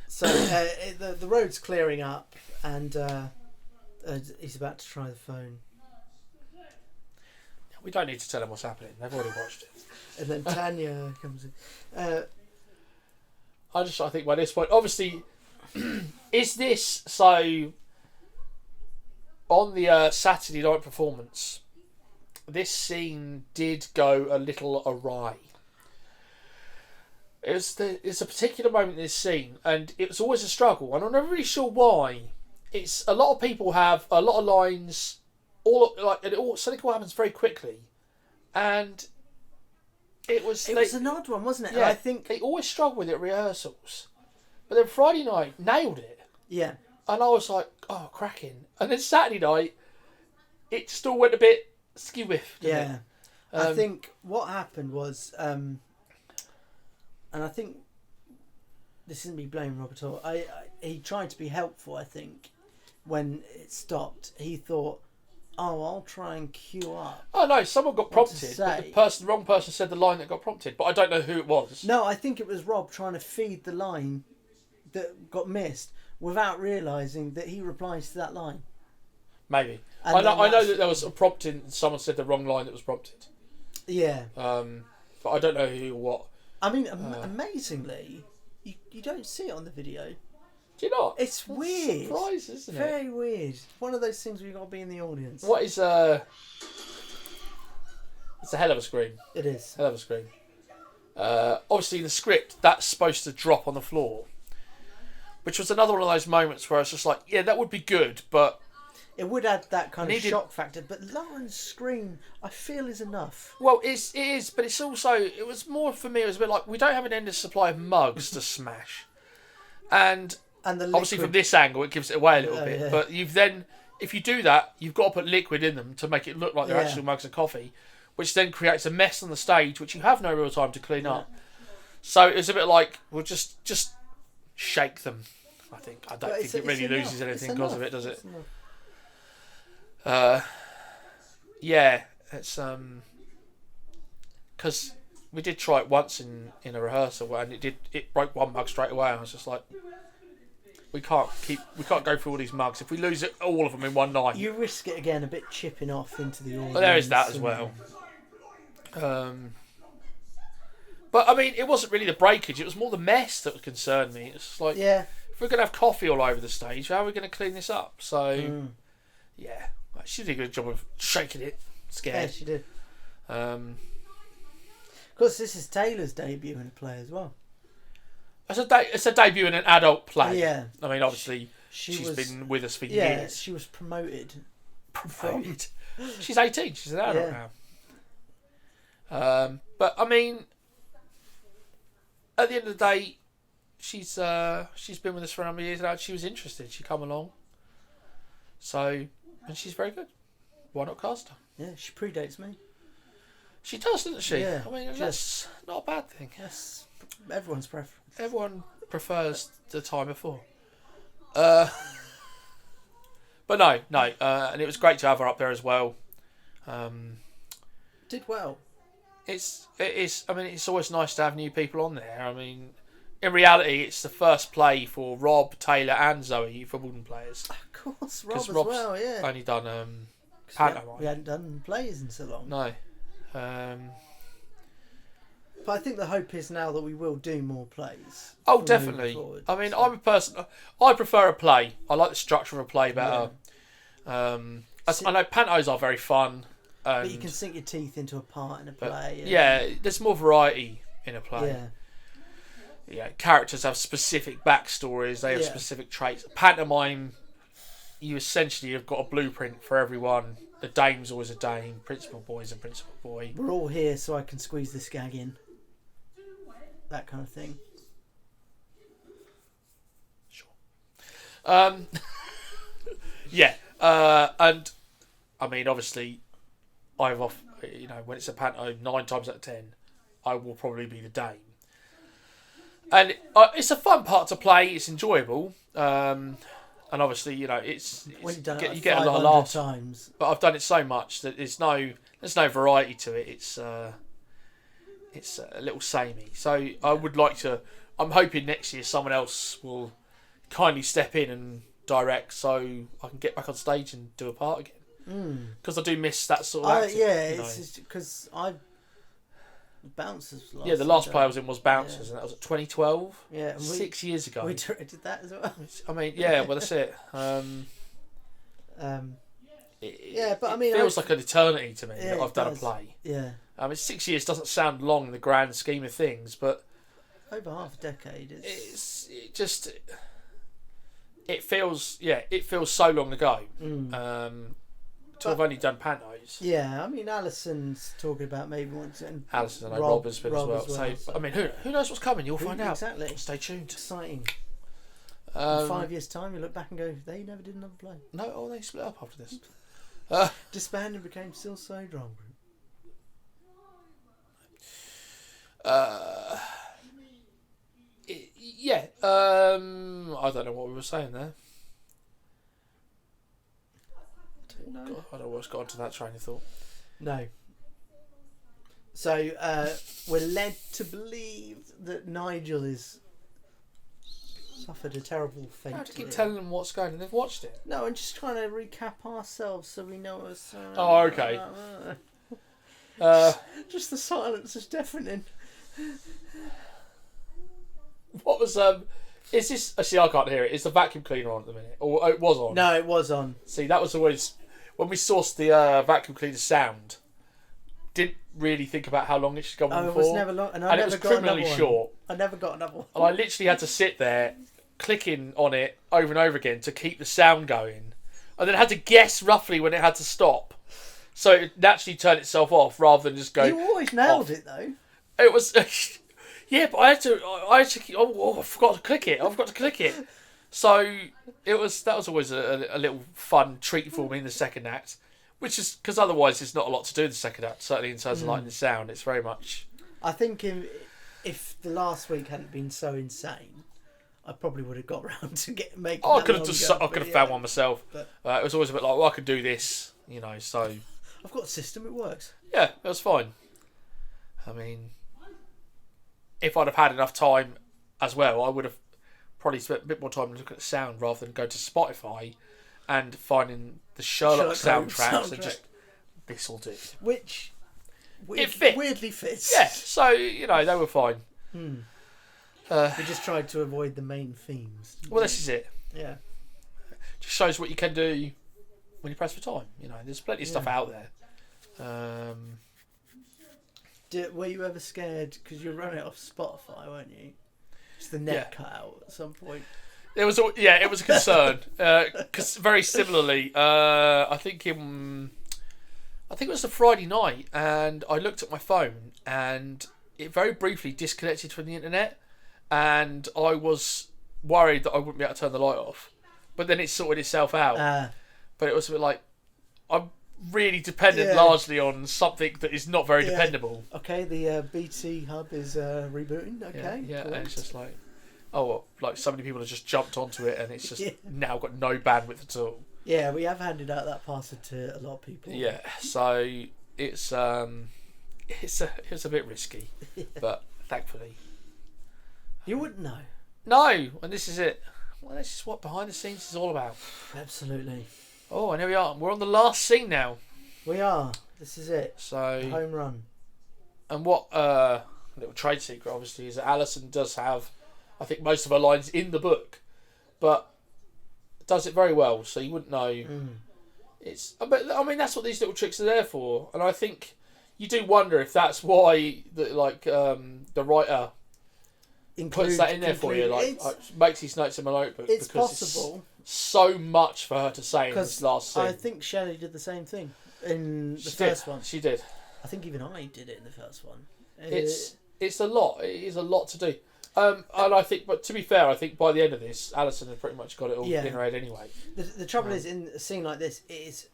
So the road's clearing up, and he's about to try the phone. We don't need to tell them what's happening. They've already watched it. And then Tanya comes in. I think by this point, obviously, is this so? On the Saturday night performance, this scene did go a little awry. It's a particular moment in this scene, and it was always a struggle, and I'm not really sure why. It's a lot of people have a lot of lines, something all happens very quickly, and it was an odd one, wasn't it? Yeah, I think they always struggle with it at rehearsals, but then Friday night nailed it. Yeah. And I was like, oh, cracking. And then Saturday night, it still went a bit skew-whiff. Yeah. I think what happened was, and I think this isn't me blaming Rob at all. He tried to be helpful, I think, when it stopped. He thought, oh, I'll try and queue up. Oh, no, someone got prompted. But the wrong person said the line that got prompted, but I don't know who it was. No, I think it was Rob trying to feed the line that got missed, without realising that he replies to that line. Maybe. And I know that there was a prompting, someone said the wrong line that was prompted. Yeah. But I don't know who or what. I mean, amazingly, you don't see it on the video. Do you not? It's weird. Surprise, isn't it? Very weird. One of those things where you've got to be in the audience. What is... It's a hell of a scream. It is. Hell of a scream. Obviously, in the script, that's supposed to drop on the floor. Which was another one of those moments where I was just like, yeah, that would be good, but... It would add that kind of shock factor, but Lauren's scream, I feel, is enough. Well, it is, but it's also... It was more, for me, it was a bit like, we don't have an endless supply of mugs to smash. And obviously from this angle, it gives it away a little bit. Yeah. But you've then... If you do that, you've got to put liquid in them to make it look like they're actual mugs of coffee, which then creates a mess on the stage, which you have no real time to clean up. So it's a bit like, we'll just shake them, I think. I don't think it really loses anything because of it, does it? Yeah, it's because we did try it once in a rehearsal and it broke one mug straight away. And I was just like, we can't go through all these mugs. If we lose all of them in one night, you risk it again, a bit chipping off into the audience. Well, there is that as well. But I mean, it wasn't really the breakage; it was more the mess that concerned me. It's like, if we're going to have coffee all over the stage, how are we going to clean this up? So, yeah, she did a good job of shaking it. Scared. Yeah, she did. Of course, this is Taylor's debut in a play as well. It's a debut in an adult play. Yeah. I mean, obviously, she's been with us for years. Yeah, she was promoted. She's 18. She's an adult now. But I mean, at the end of the day, she's been with us for a number of years now. She was interested. She come along. So, and she's very good. Why not cast her? Yeah, she predates me. She does, doesn't she? Yeah. I mean, that's not a bad thing. Yes, everyone's preference. Everyone prefers the time before. But no, and it was great to have her up there as well. Did well. It is. I mean, it's always nice to have new people on there. I mean, in reality, it's the first play for Rob, Taylor, and Zoe for Wooden Players. Of course, Rob as Rob's well. Yeah. Only done pantomime. We hadn't done plays in so long. No. But I think the hope is now that we will do more plays. Oh, moving definitely. forward, I mean, so. I'm a person. I prefer a play. I like the structure of a play better. I know pantos are very fun. But you can sink your teeth into a part in a play. Yeah, there's more variety in a play. Yeah. Yeah, characters have specific backstories. They have specific traits. Pantomime, you essentially have got a blueprint for everyone. The dame's always a dame. Principal boy's a principal boy. We're all here so I can squeeze this gag in. That kind of thing. Sure. Yeah. And I mean, obviously, when it's a panto, 9 times out of 10, I will probably be the dame. And it's a fun part to play. It's enjoyable. And obviously, it's when you've done you it get a lot of laughs. times. But I've done it so much that there's no variety to it. It's a little samey. So I would like to. I'm hoping next year someone else will kindly step in and direct, so I can get back on stage and do a part again. Because I do miss that sort of acting. It's because Bouncers. The last play I was in was Bouncers, and that was at 2012. Yeah, 6 years ago. We directed that as well. I mean, well, that's it. It feels like an eternity to me that I've done a play. Yeah. 6 years doesn't sound long in the grand scheme of things, but over half a decade. It feels so long ago. To have only done pantos. Yeah, I mean, Alison's talking about maybe wanting. Alison and Rob has been as well. So. I mean, who knows what's coming? You'll find out. Exactly. Stay tuned. Exciting. In 5 years' time, you look back and go, they never did another play. No, they split up after this. Disbanded and became Still So Drama Group. I don't know what we were saying there. I don't know what's got onto that train of thought. No. So we're led to believe that Nigel has suffered a terrible fate. I have to keep telling them what's going on. They've watched it. No, I'm just trying to recap ourselves so we know what's... Oh, okay. Just the silence is deafening. What was... Is this... See, I can't hear it. Is the vacuum cleaner on at the minute? Or it was on? No, it was on. See, that was always... When we sourced the vacuum cleaner sound, didn't really think about how long it should go on for. It was never long, and it was criminally short. I never got another one. And I literally had to sit there, clicking on it over and over again to keep the sound going, and then I had to guess roughly when it had to stop, so it naturally turned itself off rather than just go. You always nailed off. It though. It was, yeah, but I had to. I forgot to click it. I forgot to click it. So that was always a little fun treat for me in the second act, which is because otherwise there's not a lot to do in the second act. Certainly in terms of lighting the sound, it's very much. I think if the last week hadn't been so insane, I probably would have got around to making. I could have found one myself. But, it was always a bit like, well, I could do this, So I've got a system; it works. Yeah, it was fine. I mean, if I'd have had enough time as well, I would have probably spent a bit more time looking at the sound rather than go to Spotify and finding the Sherlock soundtracks and just this'll do. Which it fit. Weirdly fits. Yeah, so they were fine. We just tried to avoid the main themes. Well, this is it. Yeah. Just shows what you can do when you press for time. There's plenty of stuff out there. Were you ever scared because you were running it off Spotify, weren't you? The net cut out at some point. It was a concern because very similarly, I think it was a Friday night, and I looked at my phone, and it very briefly disconnected from the internet, and I was worried that I wouldn't be able to turn the light off, but then it sorted itself out. But it was a bit like I'm really dependent largely on something that is not very dependable. Okay, the BT hub is rebooting. Okay, yeah, and it's just like, like so many people have just jumped onto it, and it's just now got no bandwidth at all. Yeah, we have handed out that password to a lot of people. Yeah, so it's a bit risky, but thankfully, you wouldn't know. No, and this is it. Well, this is what behind the scenes is all about. Absolutely. Oh, and here we are. We're on the last scene now. We are. This is it. So home run. And what little trade secret, obviously, is that Alison does have, I think, most of her lines in the book, but does it very well, so you wouldn't know. It's, but I mean, that's what these little tricks are there for, and I think you do wonder if that's why the writer puts that in there for you, like makes these notes in my notebook. It's because possible. It's so much for her to say in this last scene. I think Shelley did the same thing in the first one. She did. I think even I did it in the first one. It's a lot. It is a lot to do. And I think, but to be fair, I think by the end of this, Alison had pretty much got it all in her head anyway. The trouble is, in a scene like this, it is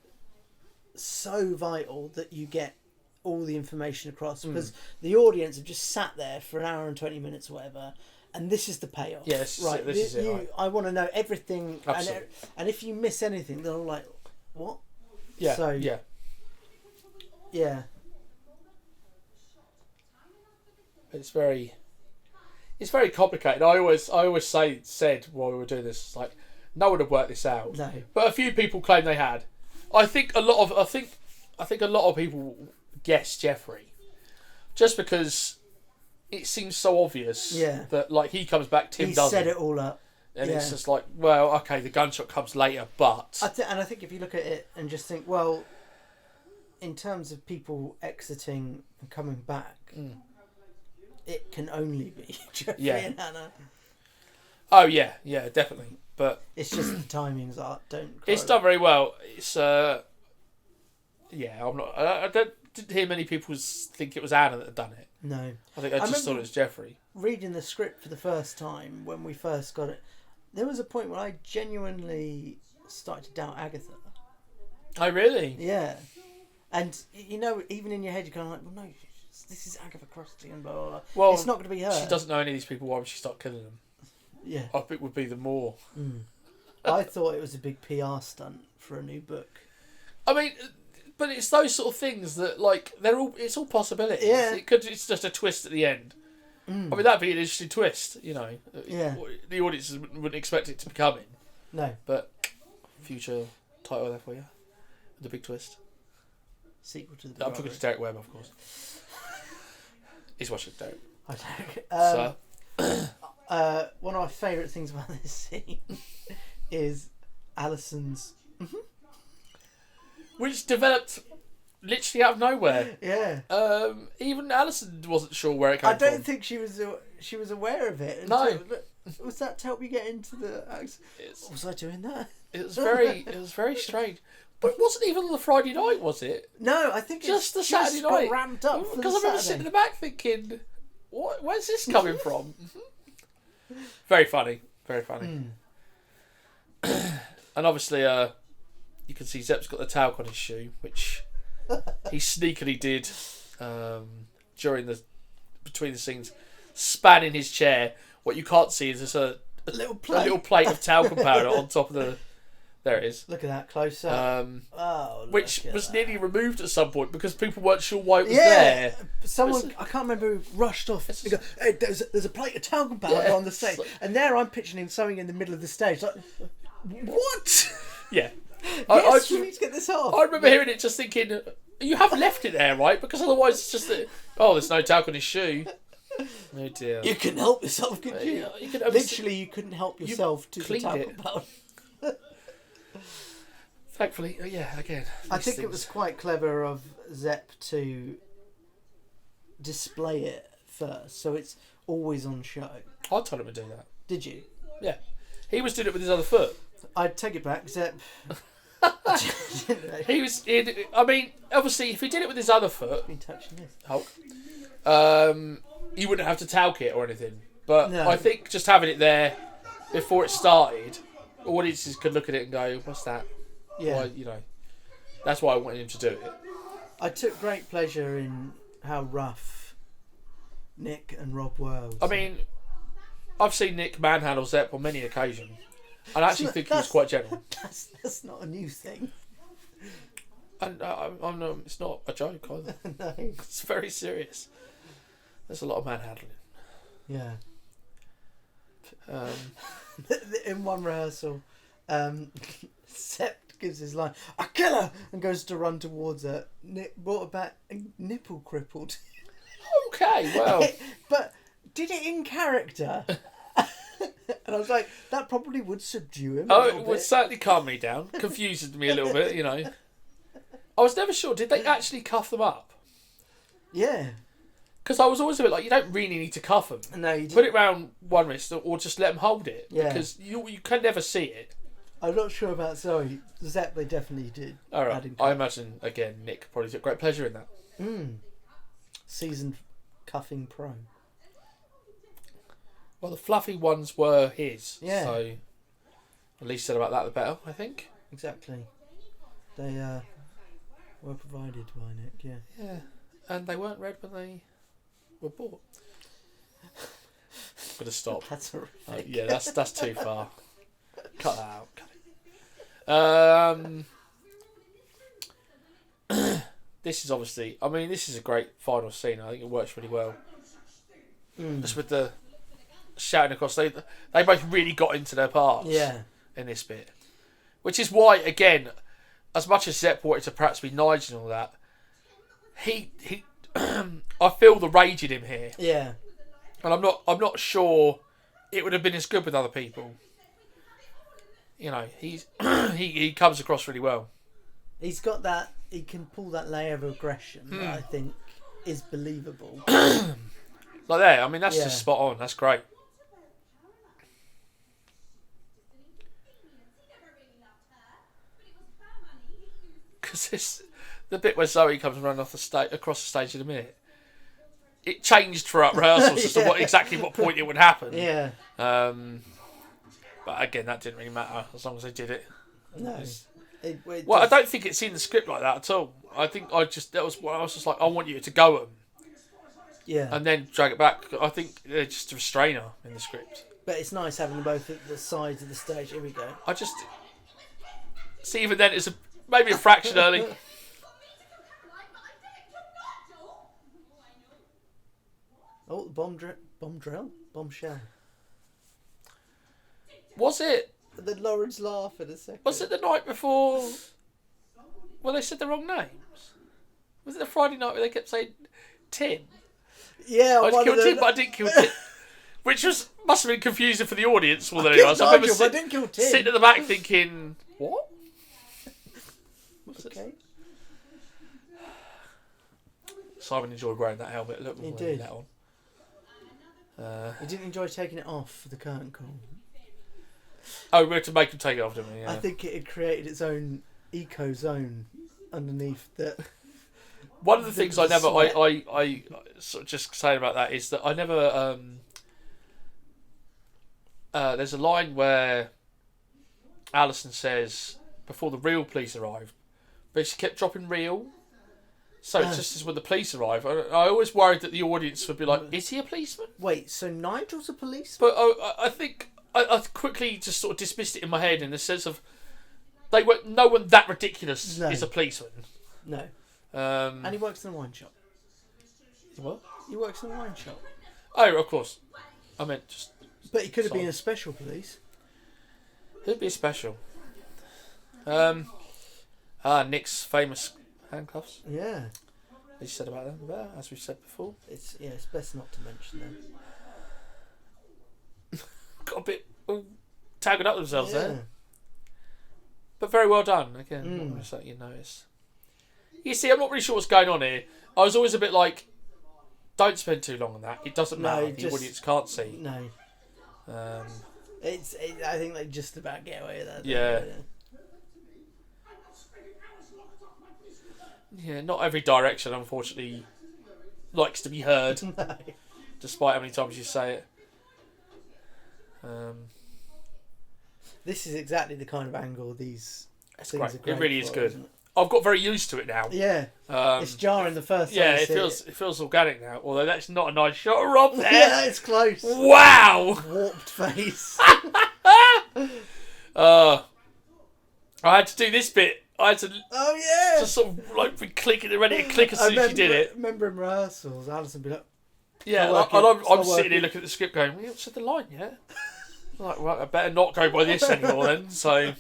so vital that you get all the information across, because the audience have just sat there for an hour and 20 minutes or whatever, and this is the payoff. Yes, right. This is it. Right. I want to know everything, and if you miss anything, they're all like, "What?" Yeah. So yeah. It's very complicated. I always said while we were doing this, like, no one had worked this out. No. But a few people claim they had. I think a lot of people guessed Jeffrey, just because it seems so obvious. Yeah. That, like, he comes back, Tim doesn't. He set it all up. And it's just like, well, okay, the gunshot comes later, but I think if you look at it and just think, well, in terms of people exiting and coming back, it can only be Jeffrey and Hannah. Oh yeah, definitely. But it's just the timings don't. It's done very well. It's I'm not. I didn't hear many people think it was Anna that had done it. No, I think I just thought it was Jeffrey. Reading the script for the first time when we first got it, there was a point where I genuinely started to doubt Agatha. Oh really? Yeah, and even in your head, you're kind of like, well, no. This is Agatha Crusty and blah, blah, blah. Well, it's not going to be her. She doesn't know any of these people. Why would she start killing them? Yeah. I think it would be the more. I thought it was a big PR stunt for a new book. I mean, but it's those sort of things that, like, it's all possibilities. Yeah. It's just a twist at the end. I mean, that'd be an interesting twist, Yeah. The audience wouldn't expect it to be coming. No. But future title there for you. The big twist. Sequel to the. I'm talking to Derek Webb, of course. He's watching Derek. I don't. One of my favourite things about this scene is Alison's, which developed literally out of nowhere. Yeah. Even Alison wasn't sure where it came from. I don't think she was aware of it. No. Was that to help you get into the accent? Was I doing that? It was very strange. But it wasn't even on the Friday night, was it? No, I think just the Saturday night. Got ramped up because I remember sitting in the back thinking, where's this coming from? Very funny, very funny. And obviously, you can see Zepp's got the talc on his shoe, which he sneakily did between the scenes, spanning his chair. What you can't see is there's a little plate of talcum powder on top of the. There it is. Look at that close up. Which was nearly removed at some point because people weren't sure why it was there. Someone, I can't remember who rushed off. They go, hey, there's a plate of talcum powder on the stage. And there I'm picturing him sewing in the middle of the stage. Like, what? Yeah. Yes, we need to get this off. I remember hearing it just thinking, you have left it there, right? Because otherwise it's just that, there's no talc on his shoe. Oh dear. You couldn't help yourself, could you? Literally, you couldn't help yourself to the talcum powder. Thankfully, again. I think it was quite clever of Zepp to display it first, so it's always on show. I told him to do that. Did you? Yeah. He was doing it with his other foot. I'd take it back, Zepp. He was in. I mean, obviously, if he did it with his other foot, been touching this. Hulk, you wouldn't have to talc it or anything. But no. I think just having it there before it started, audiences could look at it and go, "What's that?" Yeah. Why, that's why I wanted him to do it. I took great pleasure in how rough Nick and Rob were. I mean, I've seen Nick manhandle Zepp on many occasions. And I actually think he was quite gentle. That's not a new thing. And it's not a joke either. No. It's very serious. There's a lot of manhandling. Yeah. In one rehearsal, Sepp gives his line, "I kill her," and goes to run towards her. Nick brought her back, nipple crippled. Okay, well. But did it in character. And I was like, that probably would subdue him a little It would bit. certainly calm me down. Confuses me a little bit, you know. I was never sure. Did they actually cuff them up? Yeah. Because I was always a bit like, you don't really need to cuff them. No, you Put it round one wrist or just let them hold it. Yeah. Because you can never see it. I'm not sure about Zoe. Zep, they definitely did. All right. I imagine, again, Nick probably took great pleasure in that. Seasoned cuffing pro. Well, the fluffy ones were his. Yeah. So, the least said about that, the better, I think. Exactly. They were provided by Nick, yeah. Yeah. And they weren't red when they were bought. Gotta stop. That's horrific. Yeah, that's too far. Cut that out. Cut it. This is obviously... I mean, this is a great final scene. I think it works really well. Just with the shouting across. They both really got into their parts in this bit. Which is why, again, as much as Zepp wanted to perhaps be Nigel and all that, he I feel the rage in him here. Yeah. And I'm not sure it would have been as good with other people. You know, he comes across really well. He's got that, he can pull that layer of aggression that I think is believable. Like there, I mean, that's just spot on. That's great. Because the bit where Zoe comes running off across the stage in a minute. It changed throughout rehearsals as to exactly what point it would happen. Yeah. But again, that didn't really matter as long as they did it. No. I don't think it's in the script like that at all. I think I was just like, I want you to go at them. Yeah. And then drag it back. I think they're just a restrainer in the script. But it's nice having them both at the sides of the stage. Here we go. I just see, even then it's maybe a fraction early. Oh, the bombshell. Was it? And then Lawrence laugh in a second. Was it the night before? Well, they said the wrong names. Was it the Friday night where they kept saying Tim? Yeah, I killed Tim, but I didn't kill Tim. Which must have been confusing for the audience more than anyone else. I remember I didn't kill Tim. Sitting at the back thinking, what? Okay. Simon enjoyed wearing that helmet. Look, He did. That on. He didn't enjoy taking it off for the curtain call. Oh, we had to make him take it off, didn't we? Yeah. I think it had created its own eco zone underneath that. One of the things I sort of just saying about that is that I never. There's a line where Alison says before the real police arrived, but she kept dropping real. So it's just as when the police arrive, I always worried that the audience would be like, "Is he a policeman?" Wait, so Nigel's a policeman? But I think I quickly just sort of dismissed it in my head in the sense of no one that ridiculous is a policeman. No. And he works in a wine shop. What? He works in a wine shop. Oh, of course. I meant just. But he could have been a special police. Who'd be a special? Nick's famous handcuffs. Yeah. As you said about them, as we've said before. It's best not to mention them. Got a bit tagging up themselves Yeah. there. But very well done. Again, just let you notice. You see, I'm not really sure what's going on here. I was always a bit like, don't spend too long on that. It doesn't matter. The audience can't see. No. I think they just about get away with that. Yeah. Yeah, not every direction, unfortunately, likes to be heard. No. Despite how many times you say it. This is exactly the kind of angle these things great. are great. It really is for, good. isn't it? I've got very used to it now. Yeah. It's jarring the first time. Yeah, you it see feels organic now. Although that's not a nice shot of Rob there. Yeah, it's close. Wow. Warped face. I had to do this bit. I had to just sort of like be clicking and ready to click as soon as you did it. I remember in rehearsals, Alison would be like, yeah, I'm sitting here looking at the script going, we haven't said the line yet. I'm like, right, I better not go by this anymore then. So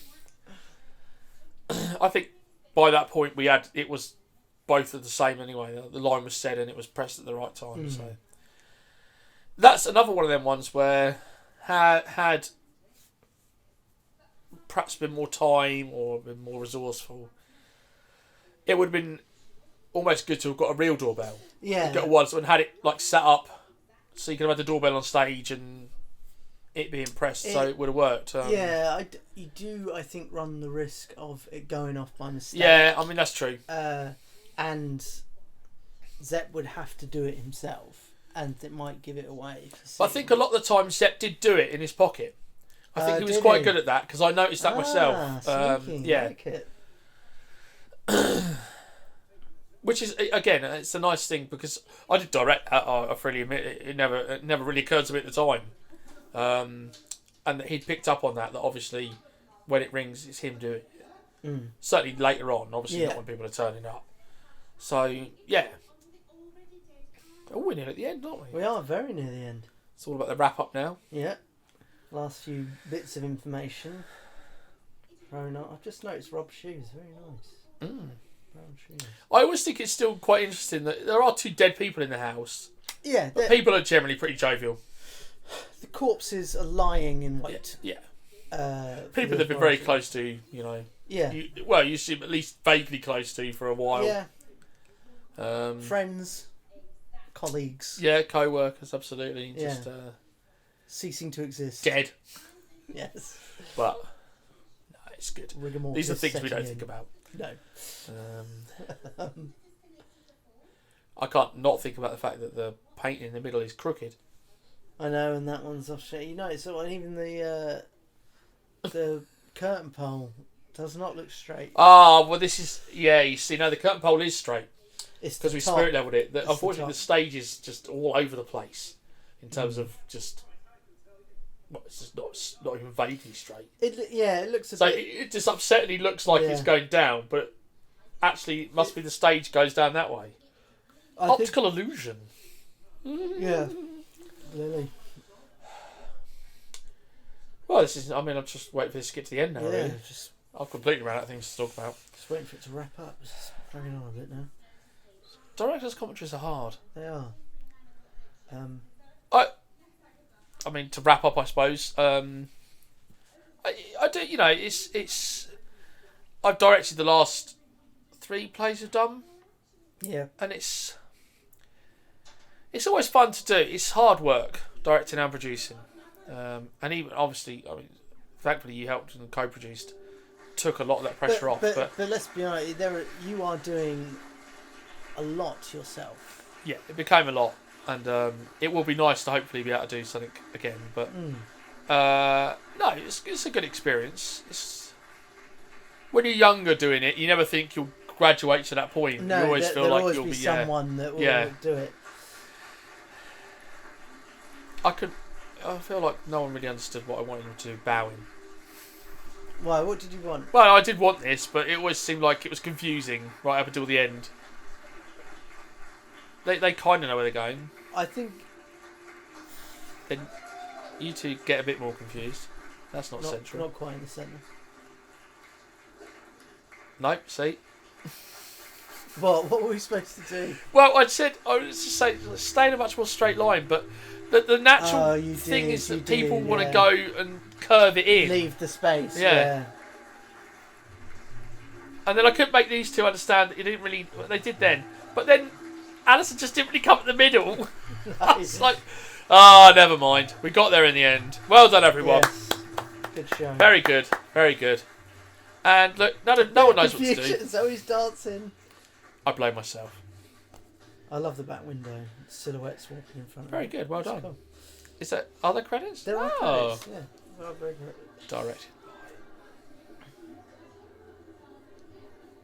I think by that point it was both are the same anyway. The line was said and it was pressed at the right time. So that's another one of them ones where had perhaps been more time or been more resourceful, it would have been almost good to have got a real doorbell. Yeah. Got one and had it like set up so you could have had the doorbell on stage and it being pressed, so it would have worked. You do, I think, run the risk of it going off by mistake. Yeah, I mean, that's true. And Zepp would have to do it himself, and it might give it away. I think a lot of the time Zepp did do it in his pocket. I think he was quite good at that, because I noticed that myself. Sneaky, yeah. like it. Which is, again, it's a nice thing, because I did direct that, I freely admit it never really occurred to me at the time. And he'd picked up on that obviously when it rings it's him doing it. Certainly later on, obviously not when people are turning up. So yeah, we're near at the end, aren't we? We are very near the end. It's all about the wrap up now. Yeah, last few bits of information thrown out. I've just noticed Rob's shoes, very nice. Brown shoes. I always think it's still quite interesting that there are 2 dead people in the house. Yeah, but people are generally pretty jovial. The corpses are lying in wait. Yeah. People they've been very close to, you know. Yeah. You seem at least vaguely close to for a while. Yeah. Friends, colleagues. Yeah, co-workers, absolutely. Yeah. Just ceasing to exist. Dead. Yes. But no, it's good. These are things we don't think about. No. I can't not think about the fact that the paint in the middle is crooked. I know, and that one's off shit. You know, it's sort of, even the curtain pole does not look straight. Ah, well, this is you see, no, the curtain pole is straight. It's because we spirit leveled it. Unfortunately, the stage is just all over the place in terms of just. Well, it's just not even vaguely straight. It looks. It just upsettingly looks like it's going down, but actually, it must be the stage goes down that way. Optical illusion. Yeah. Really? Well, this is. I mean, I'm just waiting for this to get to the end now. Yeah, really. I've completely run out of things to talk about. Just waiting for it to wrap up. It's dragging on a bit now. Directors' commentaries are hard. They are. I mean, to wrap up, I suppose. I do. You know, it's. I've directed the last 3 plays I've done. Yeah. And it's always fun to do. It's hard work, directing and producing. And even, obviously, I mean, thankfully you helped and co-produced. Took a lot of that pressure off. But let's be honest, you are doing a lot yourself. Yeah, it became a lot. And it will be nice to hopefully be able to do something again. But no, it's a good experience. When you're younger doing it, you never think you'll graduate to that point. No, you always feel like always you'll be someone that will do it. I feel like no one really understood what I wanted them to do, bowing. Why? What did you want? Well, I did want this, but it always seemed like it was confusing right up until the end. They kind of know where they're going. I think. Then you two get a bit more confused. That's not central. Not quite in the centre. Nope, see? What were we supposed to do? Well, I was just saying, stay in a much more straight line, but the natural thing is that people want to go and curve it in. Leave the space, yeah. And then I couldn't make these two understand that you didn't really... They did then. But then Alison just didn't really come at the middle. I was like, never mind. We got there in the end. Well done, everyone. Yes. Good show. Very good. Very good. And look, no one knows what to do. Zoe's dancing. I blame myself. I love the back window. Silhouettes walking in front of Very me. good. Well done. Cool. Is that... Are there credits? There are credits, yeah. Well, very good. Directed.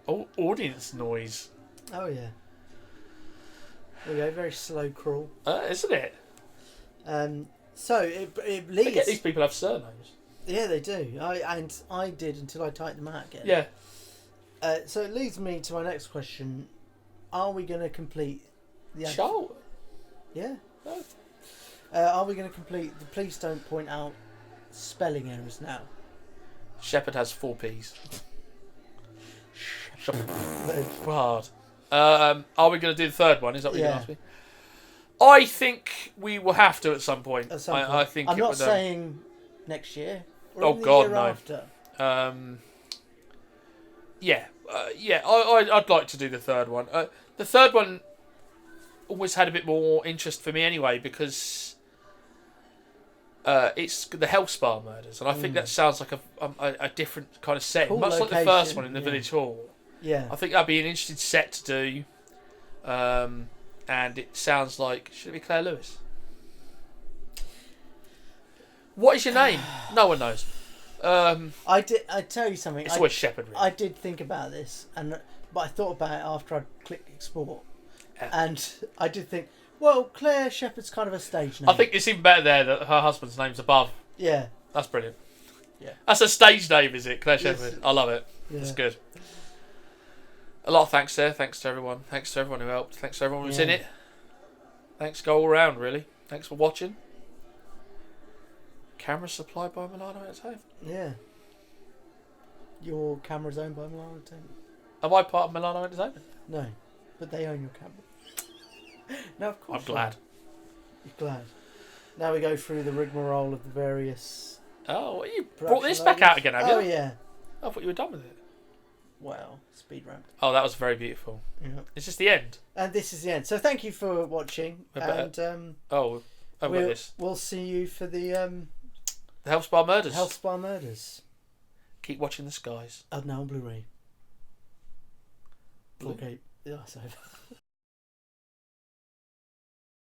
Oh, audience noise. Oh, yeah. There we go. Very slow crawl. Isn't it? So it leads... I get these people have surnames. Yeah, they do. I did until I typed them out again. Yeah. So it leads me to my next question. Are we going to complete the... Charlton? Yeah. No. Are we going to complete the Please Don't Point Out spelling errors now? Shepherd has 4 P's. Hard. Are we going to do the third one? Is that what you're Yeah. going to ask me? I think we will have to at some point. At some point. I think I'm it not would, saying next year. Or Oh, even the God, year no. after. I'd like to do the third one. The third one always had a bit more interest for me anyway because it's the Health Spa murders, and I think that sounds like a different kind of setting, Cool much like the first location, one in the yeah. Village Hall. Yeah. I think that'd be an interesting set to do. And it sounds like, should it be Claire Lewis? What is your name? No one knows. I tell you something. It's always Shepherd. Really. I did think about this, but I thought about it after I clicked export, and I did think, well, Claire Shepherd's kind of a stage name. I think it's even better there that her husband's name's above. Yeah. That's brilliant. Yeah. That's a stage name, is it? Claire Yes. Shepherd. I love it. Yeah. It's good. A lot of thanks there. Thanks to everyone. Thanks to everyone who helped. Thanks to everyone who was in it. Thanks go all round, really. Thanks for watching. Camera supplied by Milano Entertainment. Yeah. Your camera's owned by Milano Entertainment. Am I part of Milano Entertainment? No, but they own your camera. No, of course. I'm glad. You're glad. Now we go through the rigmarole of the various. Oh, you brought production this back logos. out again, have you? Oh yeah. I thought you were done with it. Well, speed ramp. Oh, that was very beautiful. Yeah. Is this the end? And this is the end. So thank you for watching. And I've got this. we'll see you for the The Health Spa Murders. Health Spa Murders. Keep watching the skies. Now on Blu-ray. Blue. 4K. Yeah, it's over.